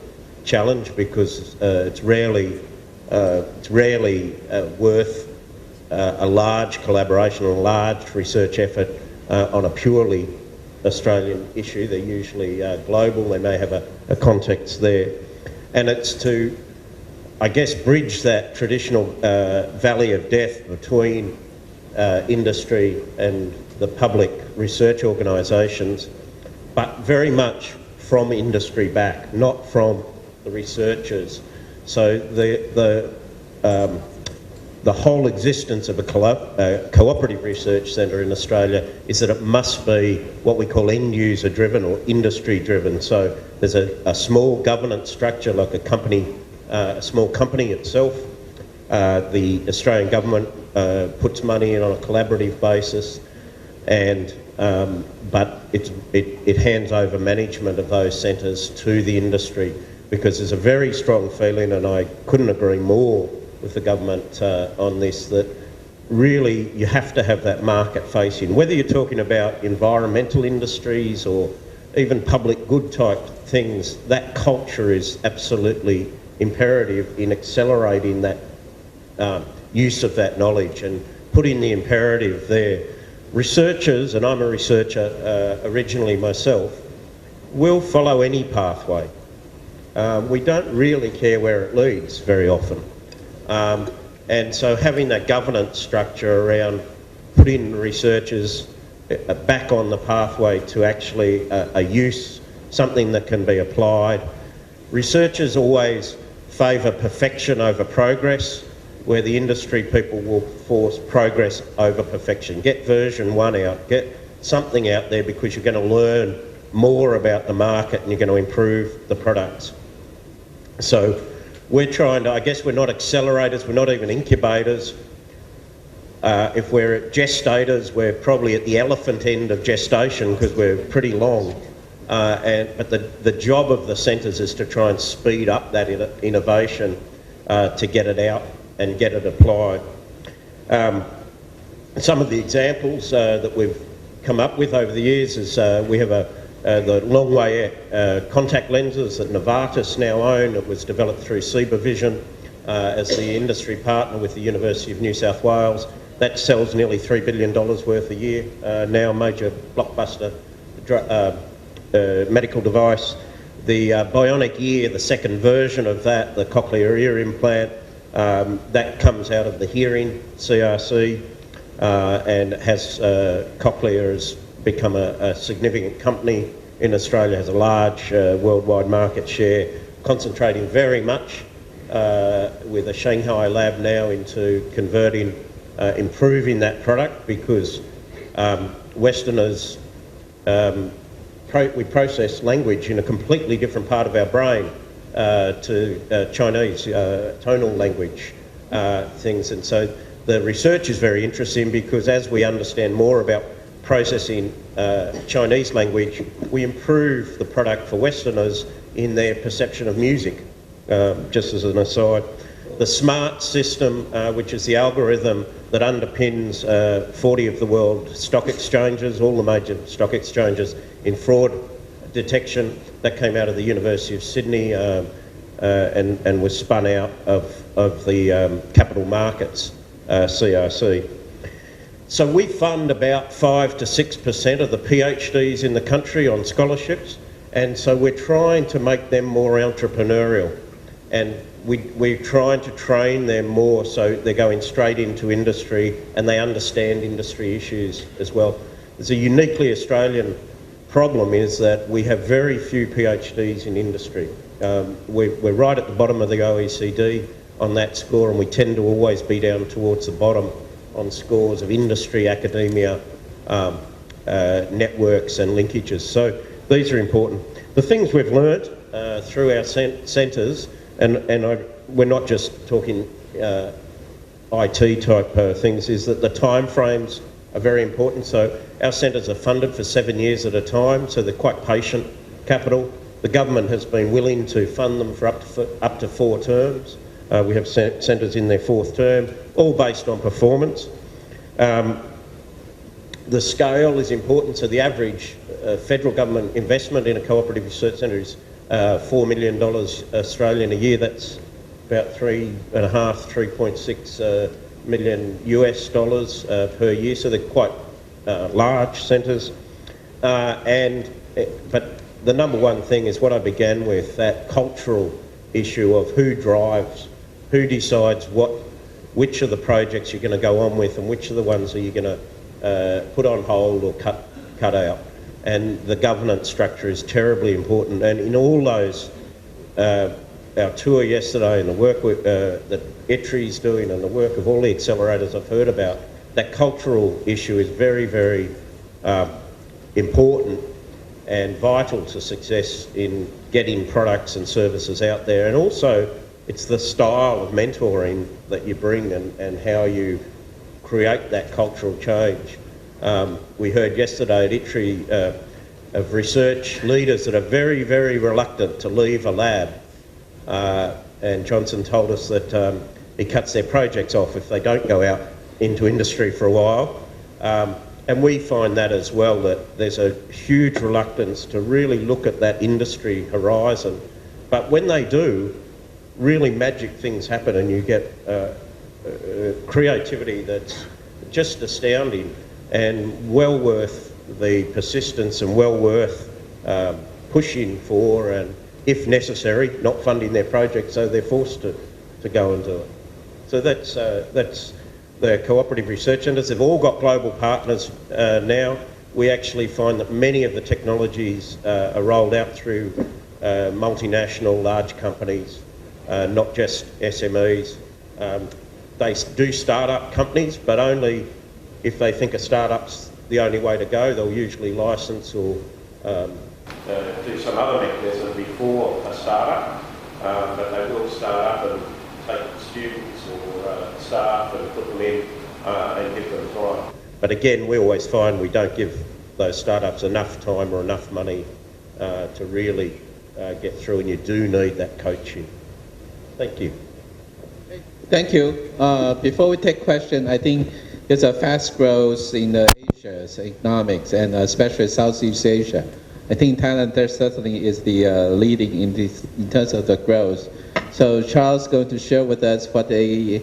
challenge because it's rarely worth a large collaboration or a large research effort on a purely Australian issue. They're usually global, they may have a context there. And it's to, I guess, bridge that traditional valley of death between industry and the public research organisations, but very much from industry back, not from the researchers. So the the whole existence of a cooperative research centre in Australia is that it must be what we call end-user driven or industry driven. So there's a small governance structure like a company, a small company itself. The Australian government puts money in on a collaborative basis, and but it hands over management of those centres to the industry, because there's a very strong feeling, and I couldn't agree more with the government on this, that really you have to have that market facing. Whether you're talking about environmental industries or even public good type things, that culture is absolutely imperative in accelerating that use of that knowledge and putting the imperative there. Researchers, and I'm a researcher originally myself, will follow any pathway. We don't really care where it leads very often. And so having that governance structure around putting researchers back on the pathway to actually a use, something that can be applied. Researchers always favour perfection over progress, where the industry people will force progress over perfection. Get version 1 out, get something out there, because you're going to learn more about the market and you're going to improve the products. So we're trying to, I guess we're not accelerators, we're not even incubators. If we're gestators, we're probably at the elephant end of gestation because we're pretty long. But the job of the centres is to try and speed up that innovation to get it out and get it applied. Some of the examples that we've come up with over the years is we have the long way contact lenses that Novartis now own. It was developed through Ciba Vision as the industry partner with the University of New South Wales. That sells nearly $3 billion worth a year, now a major blockbuster medical device. The bionic ear, the second version of that, the cochlear ear implant, that comes out of the hearing CRC, and has Cochlear has become a significant company in Australia, has a large worldwide market share, concentrating very much with a Shanghai lab now into converting, improving that product, because Westerners, we process language in a completely different part of our brain to Chinese tonal language things. And so the research is very interesting, because as we understand more about processing Chinese language, we improve the product for Westerners in their perception of music, just as an aside. The SMART system, which is the algorithm that underpins 40 of the world stock exchanges, all the major stock exchanges, in fraud detection, that came out of the University of Sydney and was spun out of the capital markets, CRC. So we fund about 5 to 6% of the PhDs in the country on scholarships, and so we're trying to make them more entrepreneurial, and we're trying to train them more so they're going straight into industry and they understand industry issues as well. There's a uniquely Australian problem, is that we have very few PhDs in industry. We're right at the bottom of the OECD on that score, and we tend to always be down towards the bottom on scores of industry, academia, networks and linkages. So these are important. The things we've learnt through our centres, we're not just talking IT type things, is that the time frames are very important. So our centres are funded for 7 years at a time, so they're quite patient capital. The government has been willing to fund them for up to 4 terms. We have centres in their 4th term, all based on performance. The scale is important, so the average federal government investment in a cooperative research centre is $4 million Australian a year. That's about 3.6 million US dollars per year, so they're quite large centres. But the number one thing is what I began with, that cultural issue of who drives, who decides which of the projects you're going to go on with and which of the ones are you going to put on hold or cut out. And the governance structure is terribly important. And in all those our tour yesterday and the work that ETRI's doing and the work of all the accelerators I've heard about, that cultural issue is very, very important and vital to success in getting products and services out there. And also, it's the style of mentoring that you bring and how you create that cultural change. We heard yesterday at ITRI of research leaders that are very, very reluctant to leave a lab. And Johnson told us that he cuts their projects off if they don't go out into industry for a while. And we find that as well, that there's a huge reluctance to really look at that industry horizon. But when they do, really magic things happen and you get creativity that's just astounding and well worth the persistence and well worth pushing for, and if necessary, not funding their project, so they're forced to go and do it. So that's the cooperative research centres. They've all got global partners now. We actually find that many of the technologies are rolled out through multinational large companies, not just SMEs. They do start-up companies, but only if they think a start-up's the only way to go. They'll usually license or do some other mechanism before a start-up, but they will start up and take students or staff and put them in and give them time. But again, we always find we don't give those start-ups enough time or enough money to really get through, and you do need that coaching. Thank you. Thank you. Before we take questions, I think there's a fast growth in Asia's economics, and especially Southeast Asia. I think Thailand there certainly is the leading in this in terms of the growth. So Charles is going to share with us what the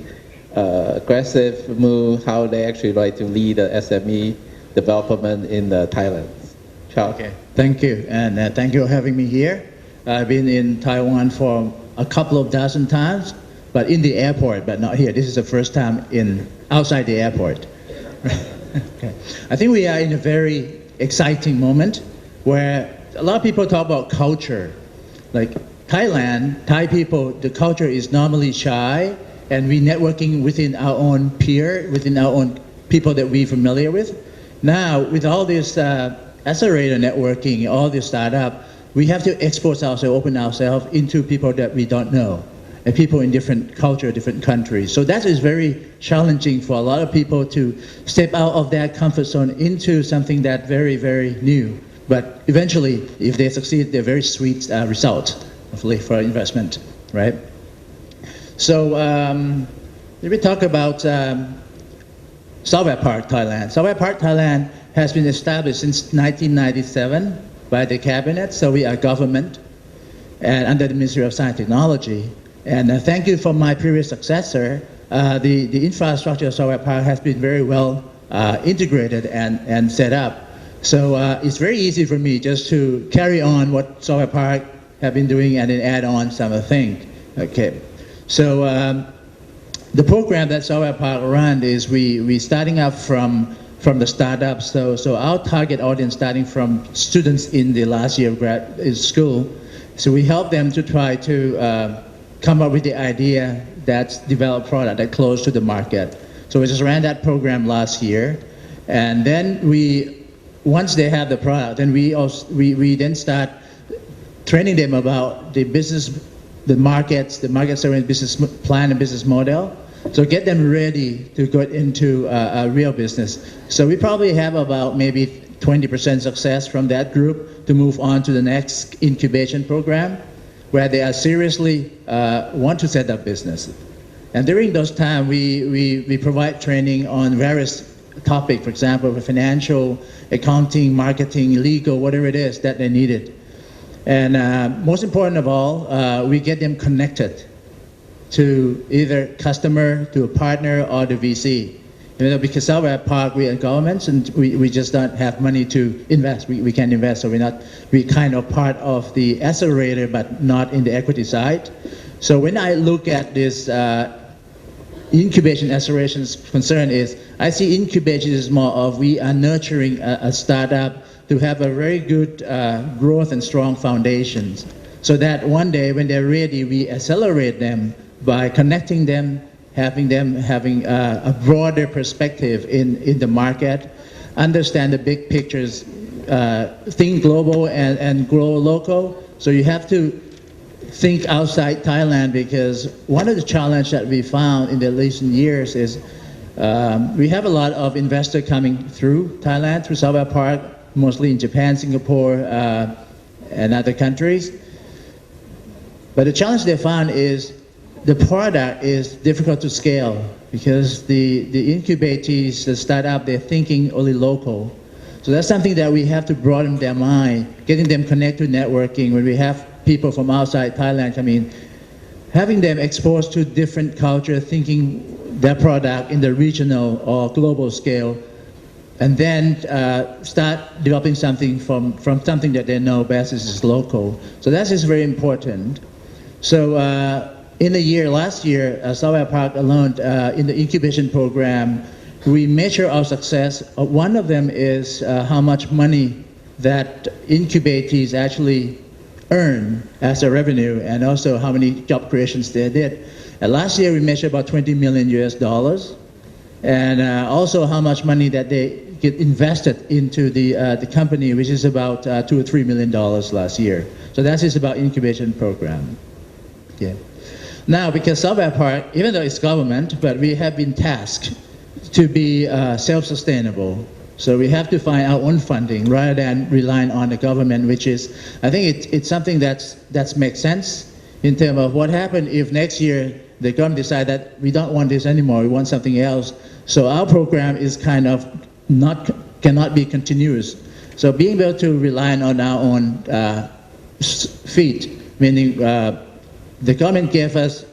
aggressive move, how they actually like to lead the SME development in Thailand. Charles. Okay, thank you, and thank you for having me here. I've been in Taiwan for a couple of dozen times, but in the airport, but not here. This is the first time outside the airport. Okay. I think we are in a very exciting moment where a lot of people talk about culture. Like Thailand, Thai people, the culture is normally shy, and we networking within our own peer, within our own people that we're familiar with. Now, with all this accelerator networking, all this startup, we have to expose ourselves, open ourselves into people that we don't know, and people in different culture, different countries. So that is very challenging for a lot of people to step out of their comfort zone into something that very, very new. But eventually, if they succeed, they're very sweet results, hopefully, for investment, right? So let me talk about Software Park Thailand. Software Park Thailand has been established since 1997 by the cabinet, so we are government and under the Ministry of Science and Technology. And thank you for my previous successor. The infrastructure of Software Park has been very well integrated and set up. So it's very easy for me just to carry on what Software Park have been doing and then add on some other things. Okay. So the program that Software Park run is we starting up from the startups. So our target audience starting from students in the last year of grad school. So we help them to try to come up with the idea that's develop product that close to the market. So we just ran that program last year, and then once they have the product, then we then start training them about the business, the market serving business plan and business model. So get them ready to go into a real business. So we probably have about maybe 20% success from that group to move on to the next incubation program, where they are seriously want to set up business. And during those times, we provide training on various topics, for example, financial, accounting, marketing, legal, whatever it is that they needed. And most important of all, we get them connected to either customer, to a partner, or the VC. You know, because Software Park, we are governments, and we just don't have money to invest. We can't invest, so we're kind of part of the accelerator, but not in the equity side. So when I look at this incubation acceleration's concern is, I see incubation is more of we are nurturing a startup to have a very good growth and strong foundations. so that one day when they're ready, we accelerate them by connecting them having a broader perspective in the market, understand the big pictures, think global and grow local. So you have to think outside Thailand, because one of the challenges that we found in the recent years is we have a lot of investors coming through Thailand, through Salva Park, mostly in Japan, Singapore, and other countries. But the challenge they found is the product is difficult to scale, because the incubators, the startup, they're thinking only local. So that's something that we have to broaden their mind, getting them connected to networking. When we have people from outside Thailand come in, having them exposed to different culture, thinking their product in the regional or global scale, and then start developing something from something that they know best is local. So that is very important. So in the year, last year, Salva Park alone, in the incubation program, we measure our success. One of them is how much money that incubators actually earn as a revenue, and also how many job creations they did. Last year we measured about $20 million US, and also how much money that they get invested into the company, which is about $2 or $3 million last year. So that is about incubation program. Okay. Now, because Salva Park, even though it's government, but we have been tasked to be self-sustainable. So we have to find our own funding rather than relying on the government, which is, I think it's something that makes sense in terms of what happened if next year the government decide that we don't want this anymore, we want something else. So our program is kind of cannot be continuous. So being able to rely on our own feet, meaning the government gave us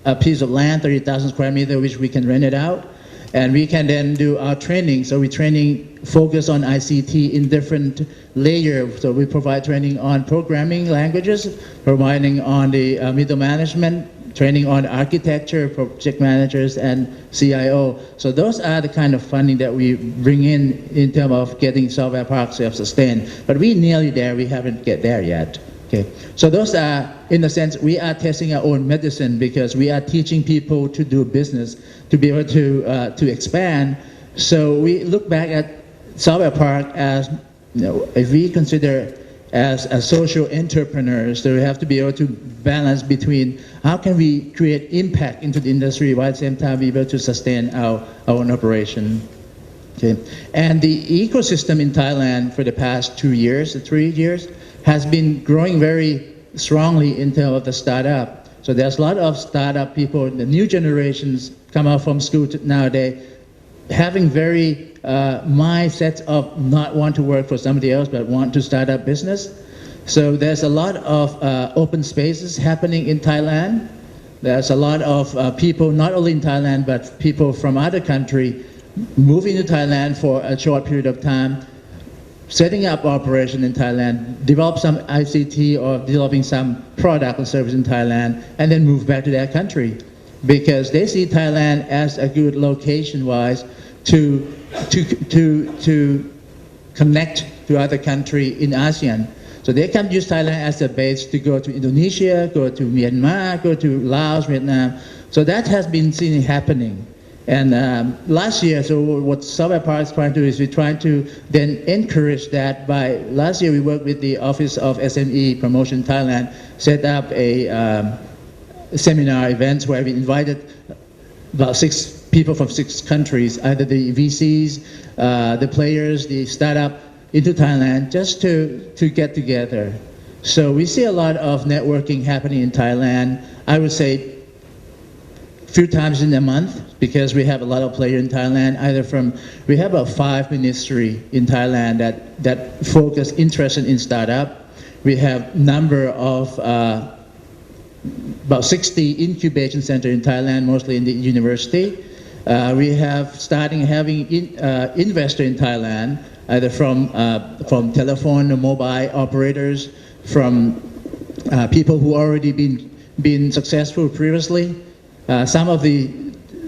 a piece of land, 30,000 square meters, which we can rent it out. And we can then do our training. So we training focus on ICT in different layers. So we provide training on programming languages, providing on the middle management, training on architecture, project managers, and CIO. So those are the kind of funding that we bring in terms of getting Salva Park self-sustained. But we're nearly there. We haven't get there yet. Okay, so those are, in a sense, we are testing our own medicine, because we are teaching people to do business, to be able to expand. So we look back at Salva Park as, if we consider as a social entrepreneur, so we have to be able to balance between how can we create impact into the industry while at the same time be able to sustain our own operation. Okay, and the ecosystem in Thailand for the past 2 years, 3 years, has been growing very strongly in terms of the startup. So there's a lot of startup people, the new generations come out from school nowadays, having very mindset of not want to work for somebody else, but want to start up business. So there's a lot of open spaces happening in Thailand. There's a lot of people, not only in Thailand, but people from other countries moving to Thailand for a short period of time, setting up operation in Thailand, develop some ICT or developing some product or service in Thailand, and then move back to their country, because they see Thailand as a good location-wise to connect to other country in ASEAN. So they can use Thailand as a base to go to Indonesia, go to Myanmar, go to Laos, Vietnam. So that has been seen happening. And last year, so what Salva Park is trying to do is we're trying to then encourage that by, last year we worked with the Office of SME Promotion Thailand, set up a seminar events where we invited about 6 people from 6 countries, either the VCs, the players, the startup, into Thailand just to get together. So we see a lot of networking happening in Thailand. I would say few times in a month, because we have a lot of players in Thailand, we have about 5 ministries in Thailand that focus interested in startup. We have number of about 60 incubation centers in Thailand, mostly in the university. We have starting having investor in Thailand, either from telephone or mobile operators, from people who already been successful previously. Some of the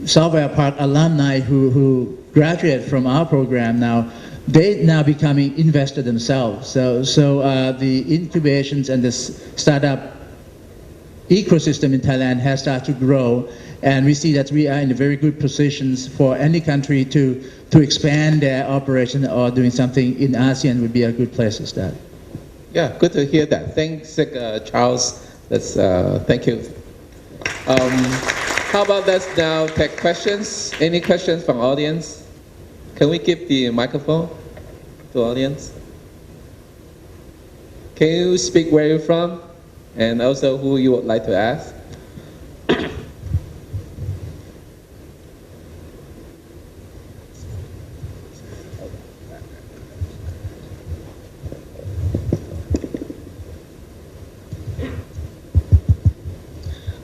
Salva Park alumni who graduate from our program now, they now becoming investor themselves. So the incubations and the startup ecosystem in Thailand has started to grow, and we see that we are in a very good positions for any country to expand their operation or doing something in ASEAN would be a good place to start. Yeah, good to hear that. Thanks, Charles. That's thank you. How about let's now take questions? Any questions from audience? Can we give the microphone to audience? Can you speak where you're from, and also who you would like to ask?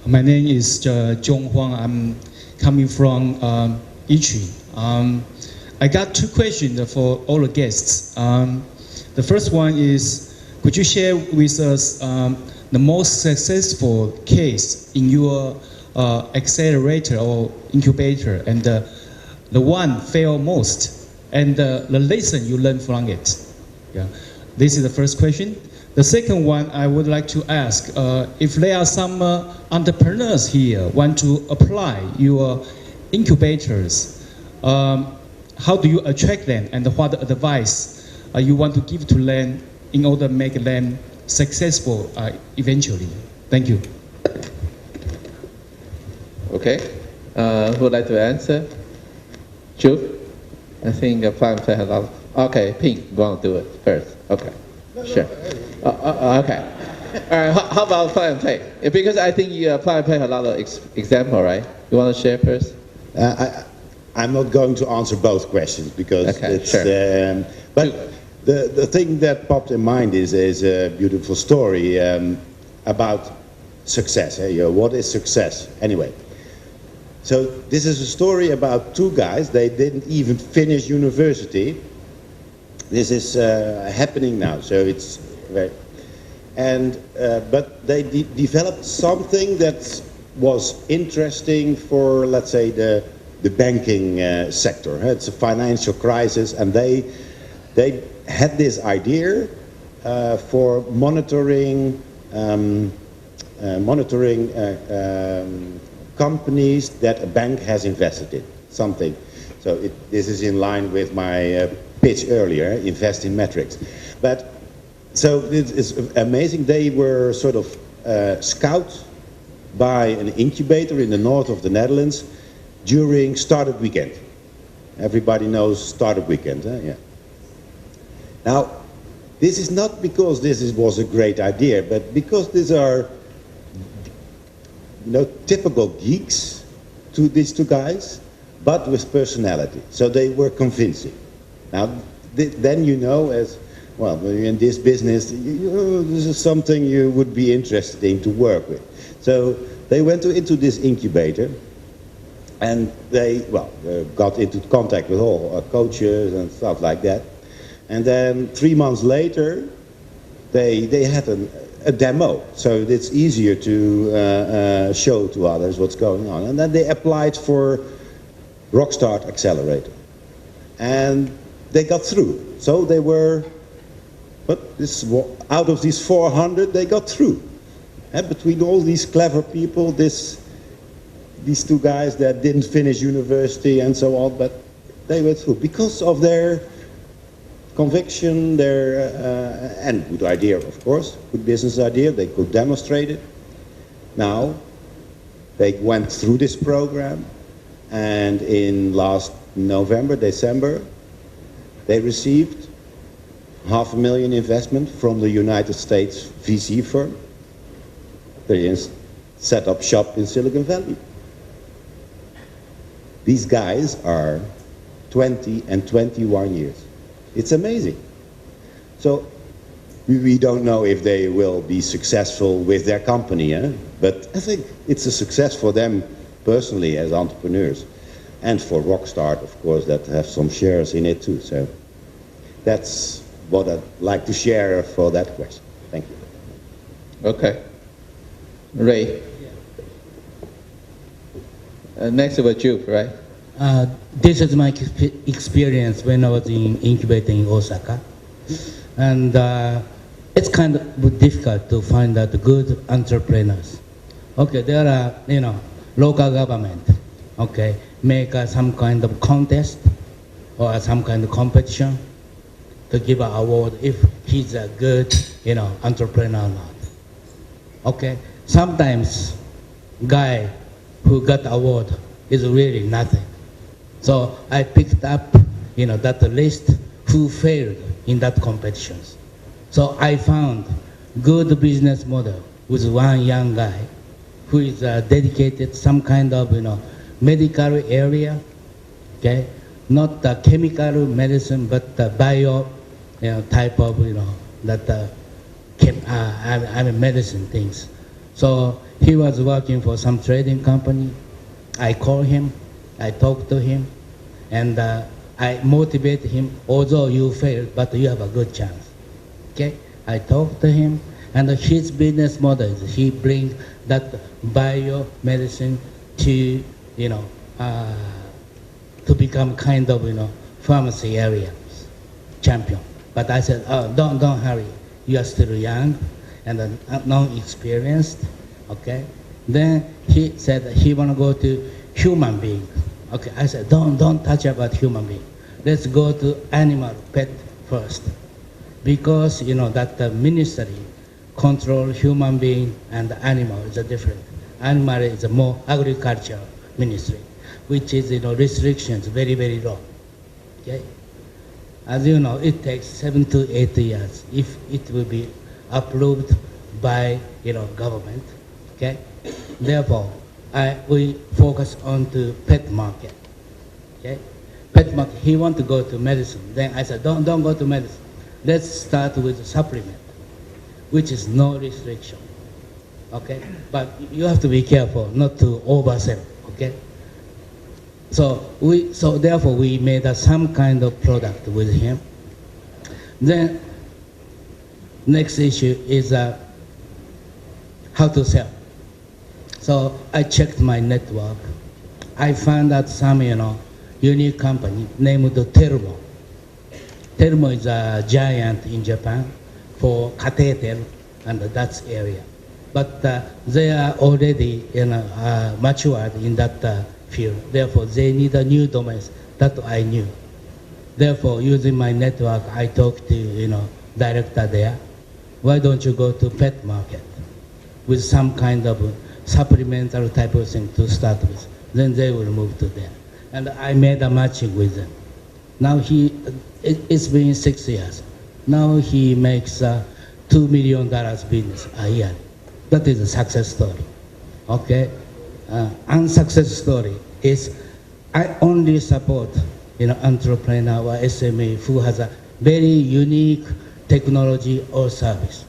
My name is Zhong Huang. I'm coming from Yiqun. I got two questions for all the guests. The first one is, could you share with us the most successful case in your accelerator or incubator, and the one failed most, and the lesson you learned from it? Yeah, this is the first question. The second one, I would like to ask if there are some entrepreneurs here want to apply your incubators, how do you attract them, and what advice you want to give to them in order to make them successful eventually? Thank you. Okay, who would like to answer? Jude? I think Plan play a lot. Okay, Pink, you want to do it first? Okay, sure. Okay. All right, how about Plug and Play? Because I think you Plug and Play a lot of example, right? You want to share first? I'm not going to answer both questions because Okay, it's. sure. But the thing that popped in mind is a beautiful story about success. What is success anyway? So this is a story about two guys. They didn't even finish university. This is happening now, so it's very. And but they developed something that was interesting for, let's say, the banking sector. It's a financial crisis, and they had this idea for monitoring companies that a bank has invested in something. So this is in line with my pitch earlier, invest in metrics. But so it is amazing. They were sort of scouted by an incubator in the north of the Netherlands during Startup Weekend. Everybody knows Startup Weekend, huh? Yeah. Now, this is not because was a great idea, but because these are typical geeks, these two guys, but with personality. So they were convincing. Now, then as well, in this business, this is something you would be interested in to work with. So they went into this incubator, and they got into contact with all coaches and stuff like that. And then 3 months later, they had a demo, so it's easier to show to others what's going on. And then they applied for Rockstart Accelerator, and they got through. So they were, out of these 400, they got through. And between all these clever people, these two guys that didn't finish university and so on, but they went through because of their conviction, and good idea, of course, good business idea. They could demonstrate it. Now, they went through this program, and in last November, December, they received $500,000 investment from the United States VC firm. They set up shop in Silicon Valley. These guys are 20 and 21 years. It's amazing. So we don't know if they will be successful with their company, but I think it's a success for them personally as entrepreneurs, and for Rockstart, of course, that have some shares in it too. So that's what I'd like to share for that question. Thank you. Okay. Ray. Next was Jude, right? This is my experience when I was in incubator in Osaka. And it's kind of difficult to find out good entrepreneurs. Okay, there are, local government, okay, make some kind of contest or some kind of competition to give an award if he's a good, entrepreneur or not. Okay, sometimes guy who got award is really nothing. So I picked up, that list who failed in that competitions. So I found good business model with one young guy who is dedicated some kind of, medical area, okay? Not the chemical medicine, but the bio, type of, medicine things. So he was working for some trading company. I called him, I talked to him, and I motivated him, although you failed, but you have a good chance. Okay? I talked to him, and his business model is he brings that biomedicine to, to become kind of, pharmacy area champion. But I said, oh, don't hurry. You are still young and non-experienced, okay? Then he said he want to go to human being. Okay, I said, don't touch about human being. Let's go to animal, pet first. Because, that the ministry control human being and animal is different. Animal is a more agriculture ministry, which is, restrictions very, very low, okay? As you know, it takes 7 to 8 years if it will be approved by, government, okay? Therefore, we focus on the pet market, okay? Pet market, he want to go to medicine. Then I said, don't go to medicine. Let's start with supplement, which is no restriction, okay? But you have to be careful not to oversell, okay? So therefore we made some kind of product with him. Then next issue is how to sell. So I checked my network. I found out some, unique company named Thermo. Thermo is a giant in Japan for catheter and that area. But they are already, matured in that field. Therefore, they need a new domain. That I knew. Therefore, using my network, I talked to, director there. Why don't you go to pet market with some kind of supplemental type of thing to start with? Then they will move to there. And I made a matching with them. Now it's been 6 years. Now he makes $2 million business a year. That is a success story, okay? Unsuccess story is I only support, entrepreneur or SME who has a very unique technology or service,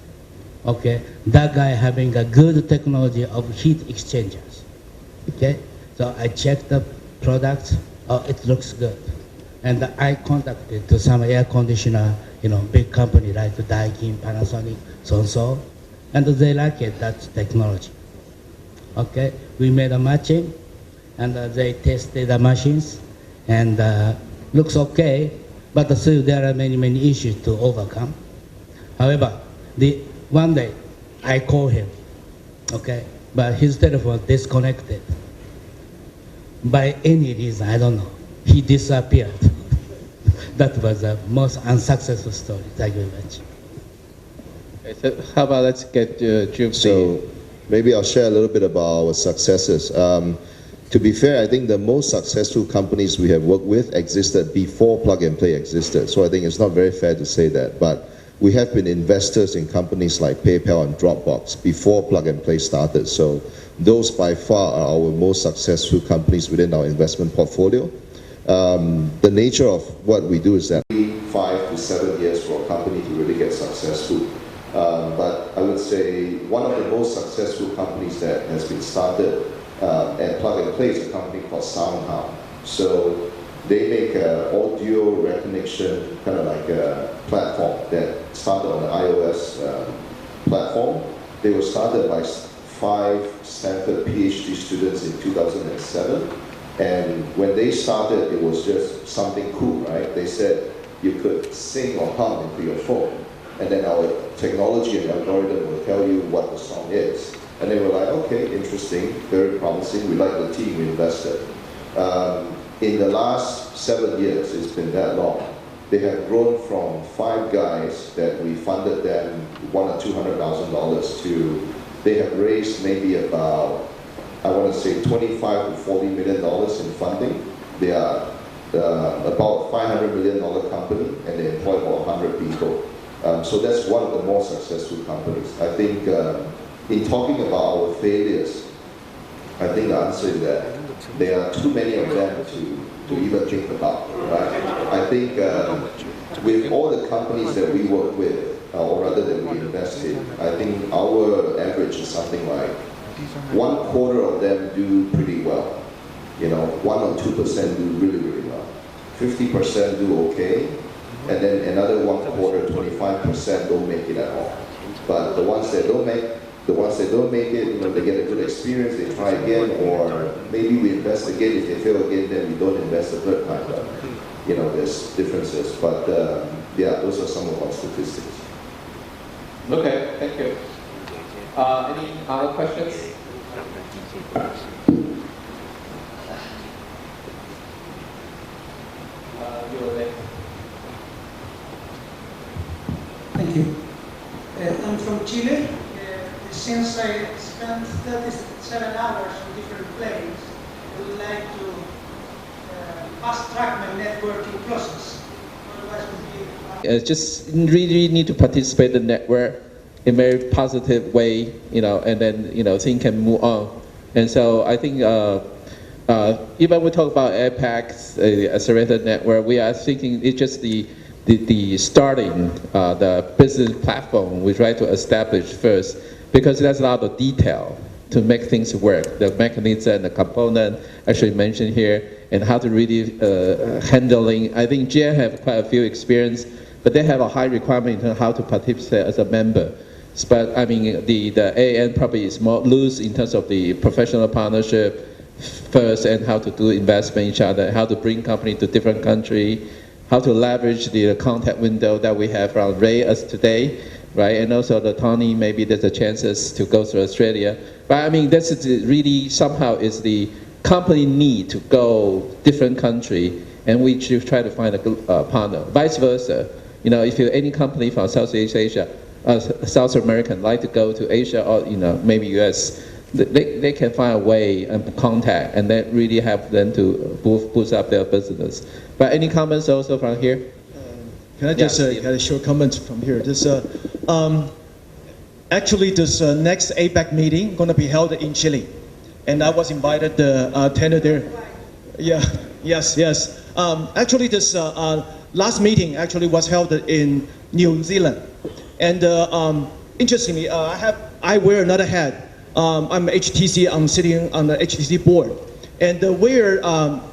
okay? That guy having a good technology of heat exchangers, okay? So I checked the products, it looks good. And I contacted to some air conditioner, big company like Daikin, Panasonic, so-and-so, and they like it, that technology. Okay, we made a matching, and they tested the machines, and looks okay, but still there are many, many issues to overcome. However, one day I called him, okay, but his telephone disconnected. By any reason, I don't know, he disappeared. That was the most unsuccessful story. Thank you very much. Okay, so how about let's get Juve. So maybe I'll share a little bit about our successes. To be fair, I think the most successful companies we have worked with existed before Plug and Play existed. So I think it's not very fair to say that. But we have been investors in companies like PayPal and Dropbox before Plug and Play started. So those by far are our most successful companies within our investment portfolio. The nature of what we do is that 5 to 7 years for a company to really get successful. But I would say one of the most successful companies that has been started at Plug and Play is a company called SoundHound. So they make audio recognition, kind of like a platform that started on the iOS platform. They were started by 5 Stanford PhD students in 2007. And when they started, it was just something cool, right? They said you could sing or hum into your phone, and then our technology and algorithm will tell you what the song is. And they were like, okay, interesting, very promising. We like the team, we invested. In the last 7 years, it's been that long. They have grown from 5 guys that we funded them $100,000 or $200,000 to, they have raised maybe about, I want to say $25 to $40 million in funding. They are about $500 million company, and they employ about 100 people. So that's one of the more successful companies. I think in talking about our failures, I think the answer is that there are too many of them to even think about, right? I think with all the companies that we work with, or rather that we invest in, I think our average is something like 1/4 of them do pretty well. 1 or 2% do really, really well. 50% do okay, and then another 1/4, 25% don't make it at all. But the ones that don't make it, they get a good experience, they try again, or maybe we invest again. If they fail again, then we don't invest the third time. But, there's differences. But yeah, those are some of our statistics. Okay, thank you. Any other questions? Thank you. I'm from Chile. Since I spent 37 hours on different planes, I would like to fast track my networking process. Otherwise, it would be Just really need to participate in the network in a very positive way, and then, things can move on. And so I think even we talk about APEC, the Accelerator network, we are thinking it's just the starting, the business platform we try to establish first, because there's a lot of detail to make things work. The mechanism and the component actually mentioned here, and how to really handling. I think GM have quite a few experience, but they have a high requirement in how to participate as a member. But I mean, the AAN probably is more loose in terms of the professional partnership first, and how to do investment in each other, how to bring company to different country, how to leverage the contact window that we have around Ray as today, right? And also the Tony, maybe there's a chances to go to Australia. But I mean, this is really somehow is the company need to go different country, and we should try to find a partner. Vice versa, if you're any company from Southeast Asia, South American like to go to Asia or maybe US, they can find a way and contact, and that really help them to boost up their business. But any comments also from here? Can I just get a short comment from here? Actually, this next APEC meeting going to be held in Chile, and I was invited to attend there. Yeah, yes. Actually, this last meeting actually was held in New Zealand, and interestingly, I wear another hat. I'm HTC. I'm sitting on the HTC board, and we're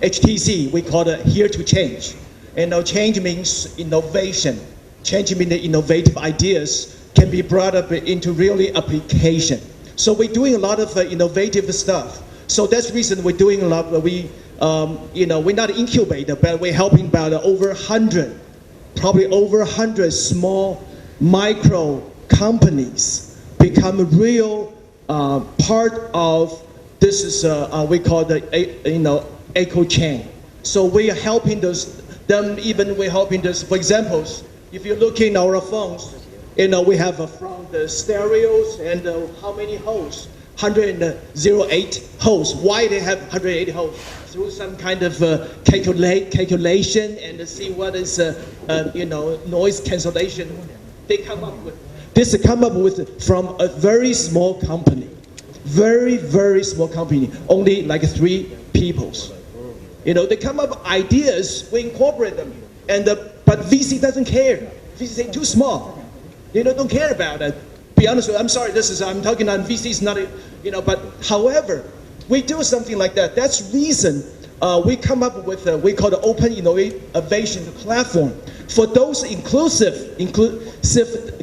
HTC. We call it Here to Change. And change means innovation. Change means the innovative ideas can be brought up into really application. So we're doing a lot of innovative stuff. So that's the reason we're doing a lot. We're not incubator, but we're helping about probably over 100 small micro companies become a real part of this. Is we call the eco chain. So we are helping we're helping this. For example, if you look in our phones, we have from the stereos and how many holes? 108 holes. Why they have 108 holes? Through some kind of calculation and see what is noise cancellation. They come up with this. Come up with from a very small company, very small company, only like 3 people. They come up with ideas, we incorporate them, but VC doesn't care. VC say too small. Don't care about it. Be honest with you, I'm sorry, I'm talking on VC is not, but however, we do something like that. That's reason we come up with we call the open innovation platform for those inclusive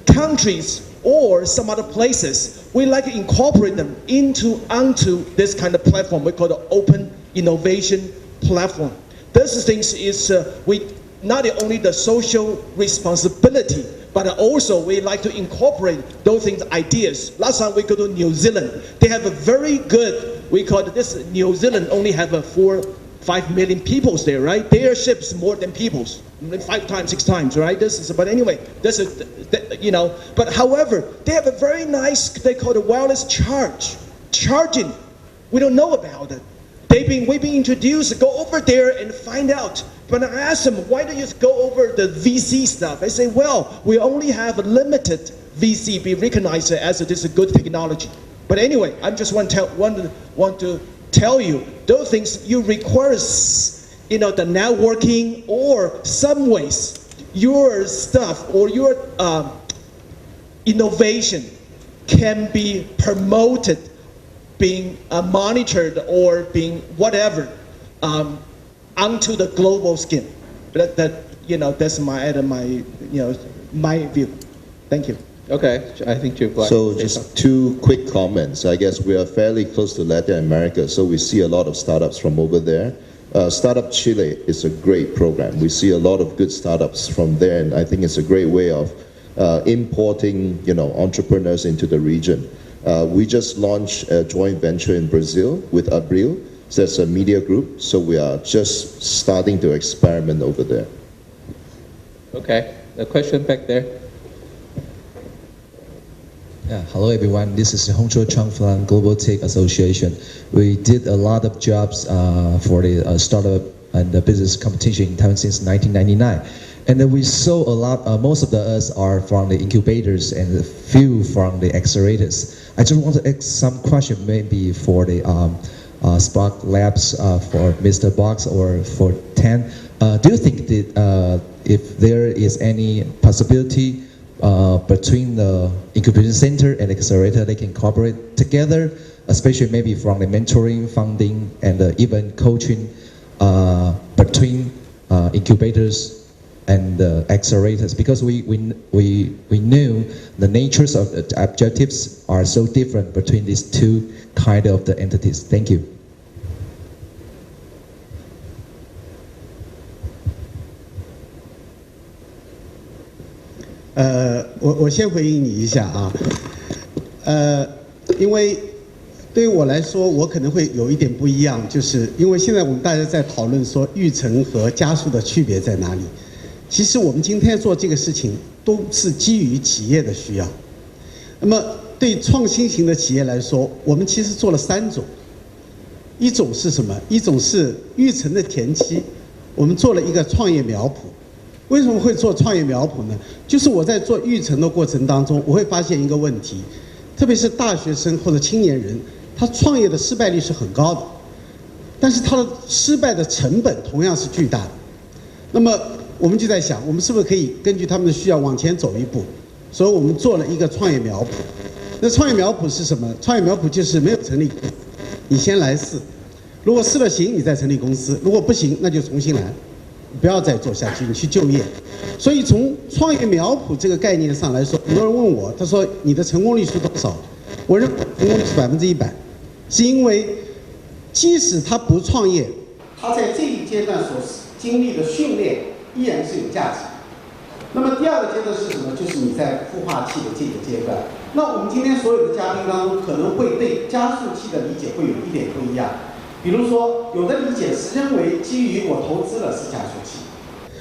countries or some other places. We like to incorporate them onto this kind of platform we call the open innovation platform. Those things is we not only the social responsibility, but also we like to incorporate those things, ideas. Last time we go to New Zealand, they have a very good, we call it this, New Zealand only have 4-5 million peoples there, right? Their ships more than peoples, 5 times, 6 times, right? But anyway, this is, you know, but however, they have a very nice, they call it wireless charging. We don't know about it. We've been introduced, go over there and find out. When I ask them, why don't you go over the VC stuff? They say, well, we only have a limited VC be recognized as this is good technology. But anyway, I just want to tell you, those things you require, you know, the networking or some ways, your stuff or your innovation can be promoted, being monitored or being whatever onto the global scale. That you know, that's my view. Thank you. Okay, I think you've So just 2 quick comments. I guess we are fairly close to Latin America, so we see a lot of startups from over there. Startup Chile is a great program. We see a lot of good startups from there, and I think it's a great way of importing, you know, entrepreneurs into the region. We just launched a joint venture in Brazil with Abril. So that's a media group. So we are just starting to experiment over there. Okay, the question back there. Yeah, hello everyone. This is Hongchuo Chang from Global Tech Association. We did a lot of jobs for the startup and the business competition in Taiwan since 1999. And then we saw a lot, most of us are from the incubators and a few from the accelerators. I just want to ask some question maybe for the Spark Labs, for Mr. Box or for Tan. Do you think that if there is any possibility between the incubation center and accelerator, they can cooperate together, especially maybe from the mentoring, funding, and even coaching between incubators and accelerators, because we knew the natures of the objectives are so different between these 2 kind of the entities. Thank you.我先回应你一下啊，因为对于我来说，我可能会有一点不一样，就是因为现在我们大家在讨论说育成和加速的区别在哪里。其实我们今天做这个事情都是基于企业的需要。那么对创新型的企业来说，我们其实做了3种，一种是什么？一种是育成的前期，我们做了一个创业苗圃。为什么会做创业苗圃呢？就是我在做育成的过程当中，我会发现一个问题，特别是大学生或者青年人，他创业的失败率是很高的，但是他的失败的成本同样是巨大的。那么我们就在想，我们是不是可以根据他们的需要往前走一步？所以我们做了一个创业苗圃。那创业苗圃是什么？创业苗圃就是没有成立，你先来试，如果试了行，你再成立公司；如果不行，那就重新来，不要再做下去，你去就业。所以从创业苗圃这个概念上来说，很多人问我，他说你的成功率是多少？我认为成功率是100%，是因为即使他不创业，他在这一阶段所经历的训练依然是有价值。那么第2个阶段是什么？就是你在孵化器的这个阶段。那我们今天所有的嘉宾当中，可能会对加速器的理解会有一点不一样。比如说，有的理解是认为基于我投资了是加速器，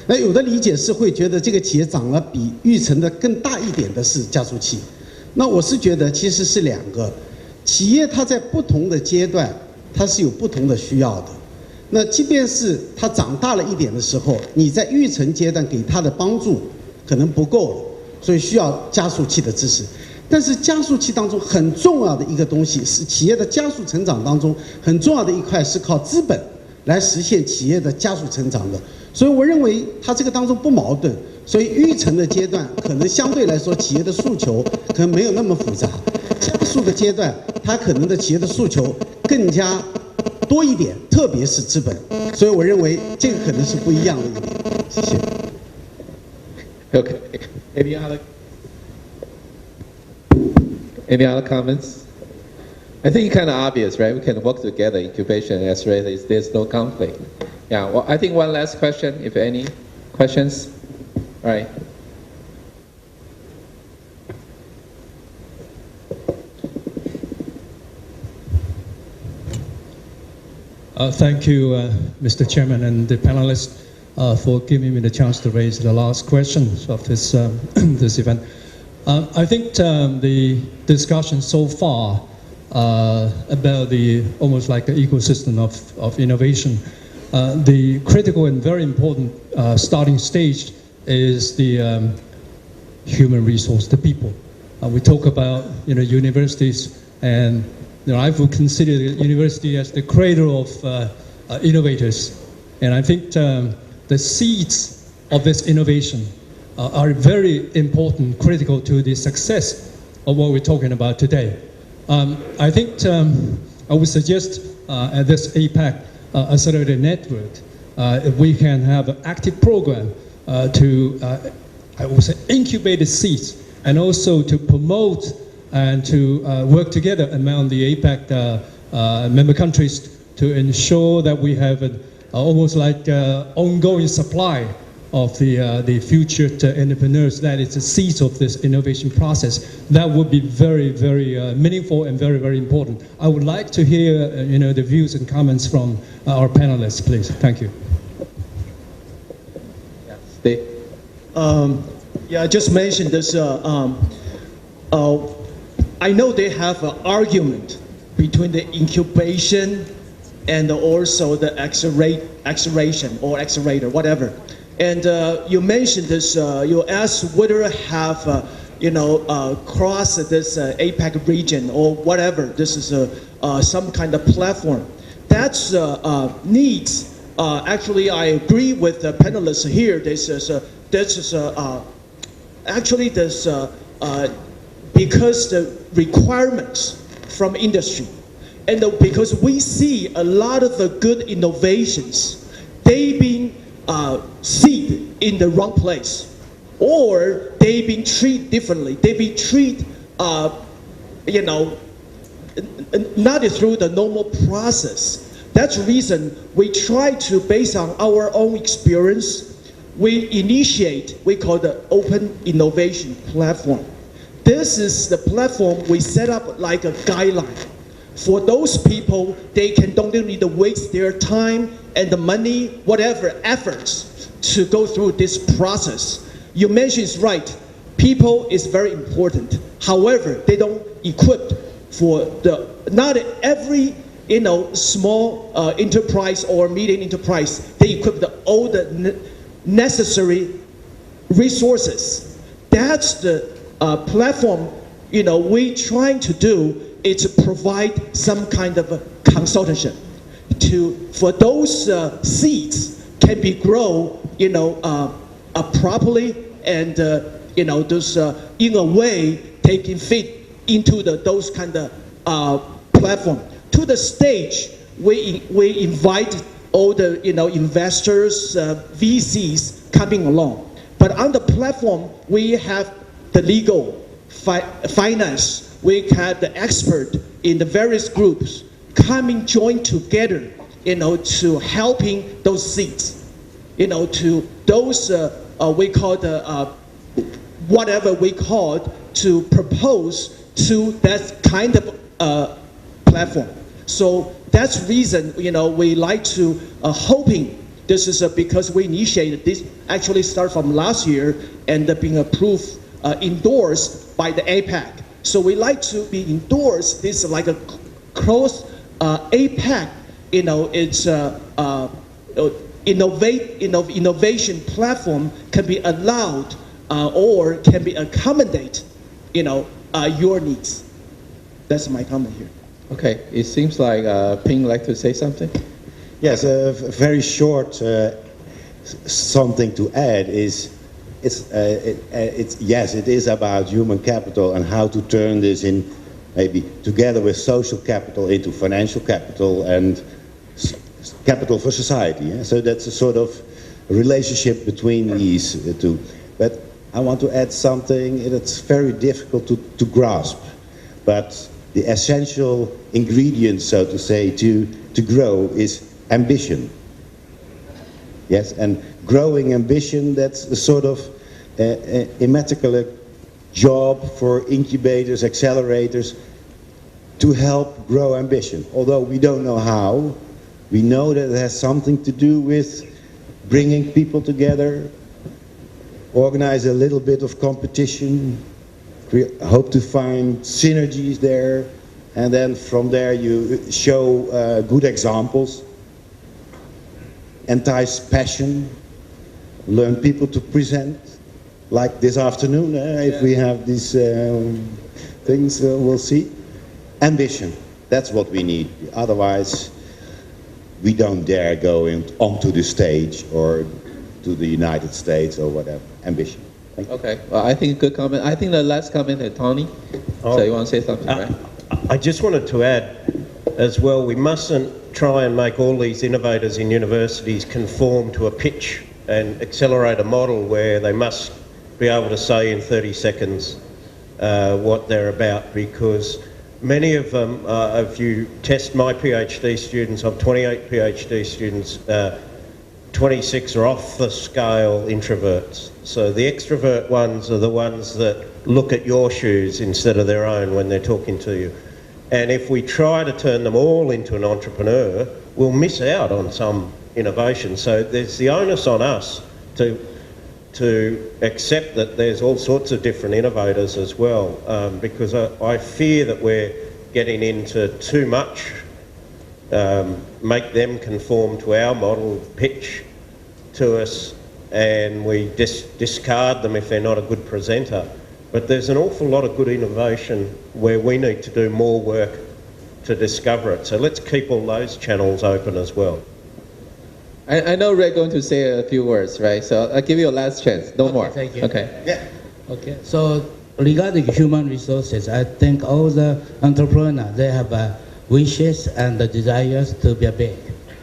那有的理解是会觉得这个企业涨了比育成的更大一点的是加速器。那我是觉得其实是2个，企业它在不同的阶段，它是有不同的需要的。那即便是它长大了一点的时候，你在育成阶段给它的帮助可能不够了，所以需要加速器的支持。但是加速器当中很重要的一个东西是企业的加速成长当中很重要的一块是靠资本来实现企业的加速成长的，所以我认为它这个当中不矛盾。所以育成的阶段可能相对来说企业的诉求可能没有那么复杂，加速的阶段它可能的企业的诉求更加多一点，特别是资本。所以我认为这个可能是不一样的一点。谢谢。Okay. Any other comments? I think it's kind of obvious, right? We can work together, incubation and accelerator. There's no conflict. Yeah, well, I think one last question, if any questions. All right. Thank you, Mr. Chairman and the panelists, for giving me the chance to raise the last questions of this, this event. I think the discussion so far about the almost like an ecosystem of innovation, the critical and very important starting stage is the human resource, the people. We talk about universities, and I would consider the university as the cradle of innovators, and I think the seeds of this innovation are very important, critical to the success of what we're talking about today. I think I would suggest at this APEC Accelerator Network, if we can have an active program to, I would say, incubate the seeds, and also to promote and to work together among the APEC member countries to ensure that we have an almost like ongoing supply of the future entrepreneurs. That is the seeds of this innovation process. That would be very, very meaningful and very, very important. I would like to hear the views and comments from our panelists, please. Thank you. Yeah, Steve. Yeah, I just mentioned this. I know they have an argument between the incubation and also the acceleration or accelerator, whatever. And you mentioned this. You asked whether have cross this APEC region or whatever. This is some kind of platform. That's needs. Actually, I agree with the panelists here. Because the requirements from industry, and because we see a lot of the good innovations, they being seed in the wrong place, or they being treated differently. They be treated, not through the normal process. That's the reason we try to, based on our own experience, we initiate, we call the Open Innovation Platform. This is the platform we set up like a guideline. For those people, they don't need to waste their time and the money, whatever efforts to go through this process. You mentioned it's right. People is very important. However, they don't equip for not every small enterprise or medium enterprise, they equip all the necessary resources. That's the platform we trying to do, is to provide some kind of a consultancy for those seeds can be grown properly, and those in a way they can fit into those kind of platform. To the stage, we invite all the investors, VCs coming along. But on the platform, we have the legal, finance, we have the expert in the various groups coming join together, to helping those seeds, to those we call the whatever we call to propose to that kind of platform. So that's reason we like to hoping this is because we initiated this actually start from last year and being approved. Endorsed by the APEC. So we like to be endorsed. This is like a cross APEC, it's innovation platform can be allowed or can be accommodate, your needs. That's my comment here. Okay, it seems like Ping like to say something. Yes, a very short something to add is. Yes, it is about human capital and how to turn this in, maybe together with social capital, into financial capital and capital for society. Yeah? So that's a sort of relationship between these two. But I want to add something that's very difficult to grasp. But the essential ingredient, so to say, to grow is ambition. Yes, and growing ambition, that's a sort of immaculate job for incubators, accelerators, to help grow ambition. Although we don't know how, we know that it has something to do with bringing people together, organize a little bit of competition, hope to find synergies there, and then from there you show good examples, entice passion, learn people to present, like this afternoon, if we have these things, we'll see. Ambition, that's what we need. Otherwise, we don't dare go onto the stage or to the United States or whatever. Ambition. Thank you. Okay, well, I think good comment. I think the last comment is Tony. So you want to say something, right? I just wanted to add as well, we mustn't try and make all these innovators in universities conform to a pitch and accelerator model where they must be able to say in 30 seconds what they're about, because many of them, if you test my PhD students, I've 28 PhD students, 26 are off the scale introverts. So the extrovert ones are the ones that look at your shoes instead of their own when they're talking to you. And if we try to turn them all into an entrepreneur, we'll miss out on some innovation. So there's the onus on us to accept that there's all sorts of different innovators as well, because I fear that we're getting into too much, make them conform to our model, pitch to us, and we discard them if they're not a good presenter. But there's an awful lot of good innovation where we need to do more work to discover it. So let's keep all those channels open as well. I know Red's going to say a few words, right? So I'll give you a last chance. No more. Thank you. Okay. Yeah. Okay. So regarding human resources, I think all the entrepreneurs, they have wishes and desires to be big.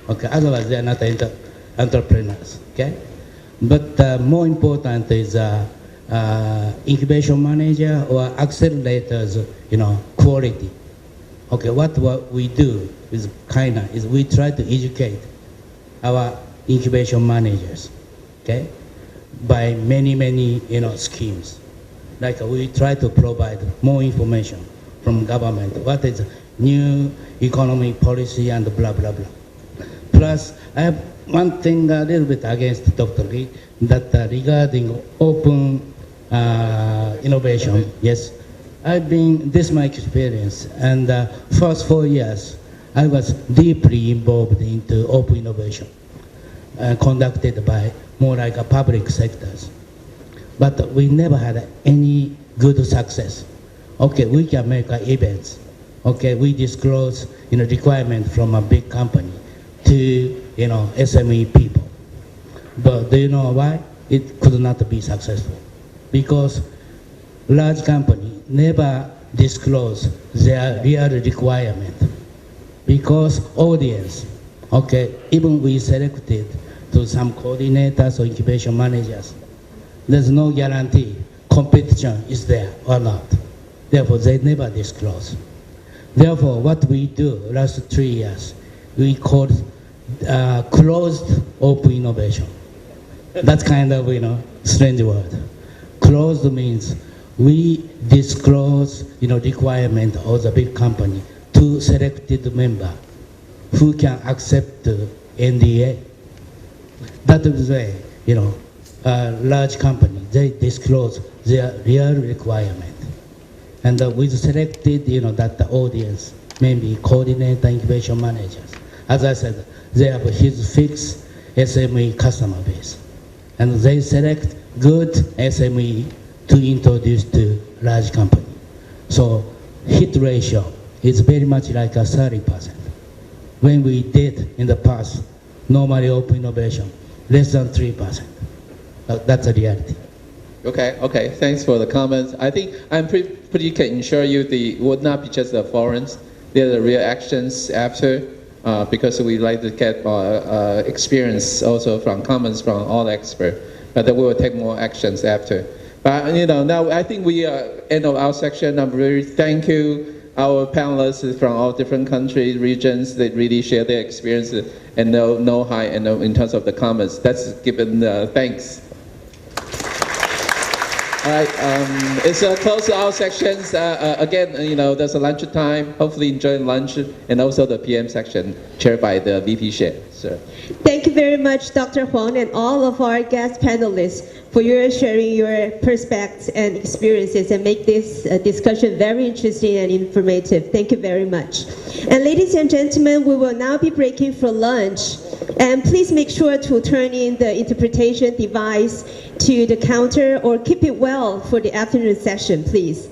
Okay. Otherwise, they are not entrepreneurs. Okay. But more important is incubation manager or accelerators, quality. Okay. What we do is we try to educate our incubation managers, okay, by many schemes. Like we try to provide more information from government, what is new economic policy and blah blah blah. Plus, I have one thing a little bit against Dr. Lee, that regarding open innovation. Yes, this is my experience, and first 4 years I was deeply involved into open innovation, conducted by more like a public sectors. But we never had any good success. Okay, we can make events. Okay, we disclose requirement from a big company to SME people. But do you know why? It could not be successful. Because large company never disclose their real requirement. Because audience, okay, even we selected to some coordinators or incubation managers, there's no guarantee competition is there or not. Therefore, they never disclose. Therefore, what we do last 3 years, we called closed open innovation. That's kind of, strange word. Closed means we disclose, requirement of the big company to selected member who can accept the NDA. That is why, large company, they disclose their real requirement. And with selected, that the audience, maybe coordinator, incubation managers. As I said, they have his fixed SME customer base. And they select good SME to introduce to large company. So hit ratio is very much like a 30%. When we did in the past, normally open innovation, less than 3%. That's a reality. Okay. Thanks for the comments. I think I'm pretty can assure you it would not be just the forums. There are the real actions after, because we like to get experience also from comments from all experts. But we will take more actions after. But now I think we are end of our section. I'm really thank you our panelists from all different countries, regions, they really share their experiences and know how and know in terms of the comments. That's given thanks. All right, it's close to our sections. Again, there's a lunch time. Hopefully enjoy lunch and also the PM section chaired by the VP Xie. So. Thank you very much, Dr. Huang, and all of our guest panelists for your sharing your perspectives and experiences and make this discussion very interesting and informative. Thank you very much. And ladies and gentlemen, we will now be breaking for lunch. And please make sure to turn in the interpretation device to the counter or keep it well for the afternoon session, please.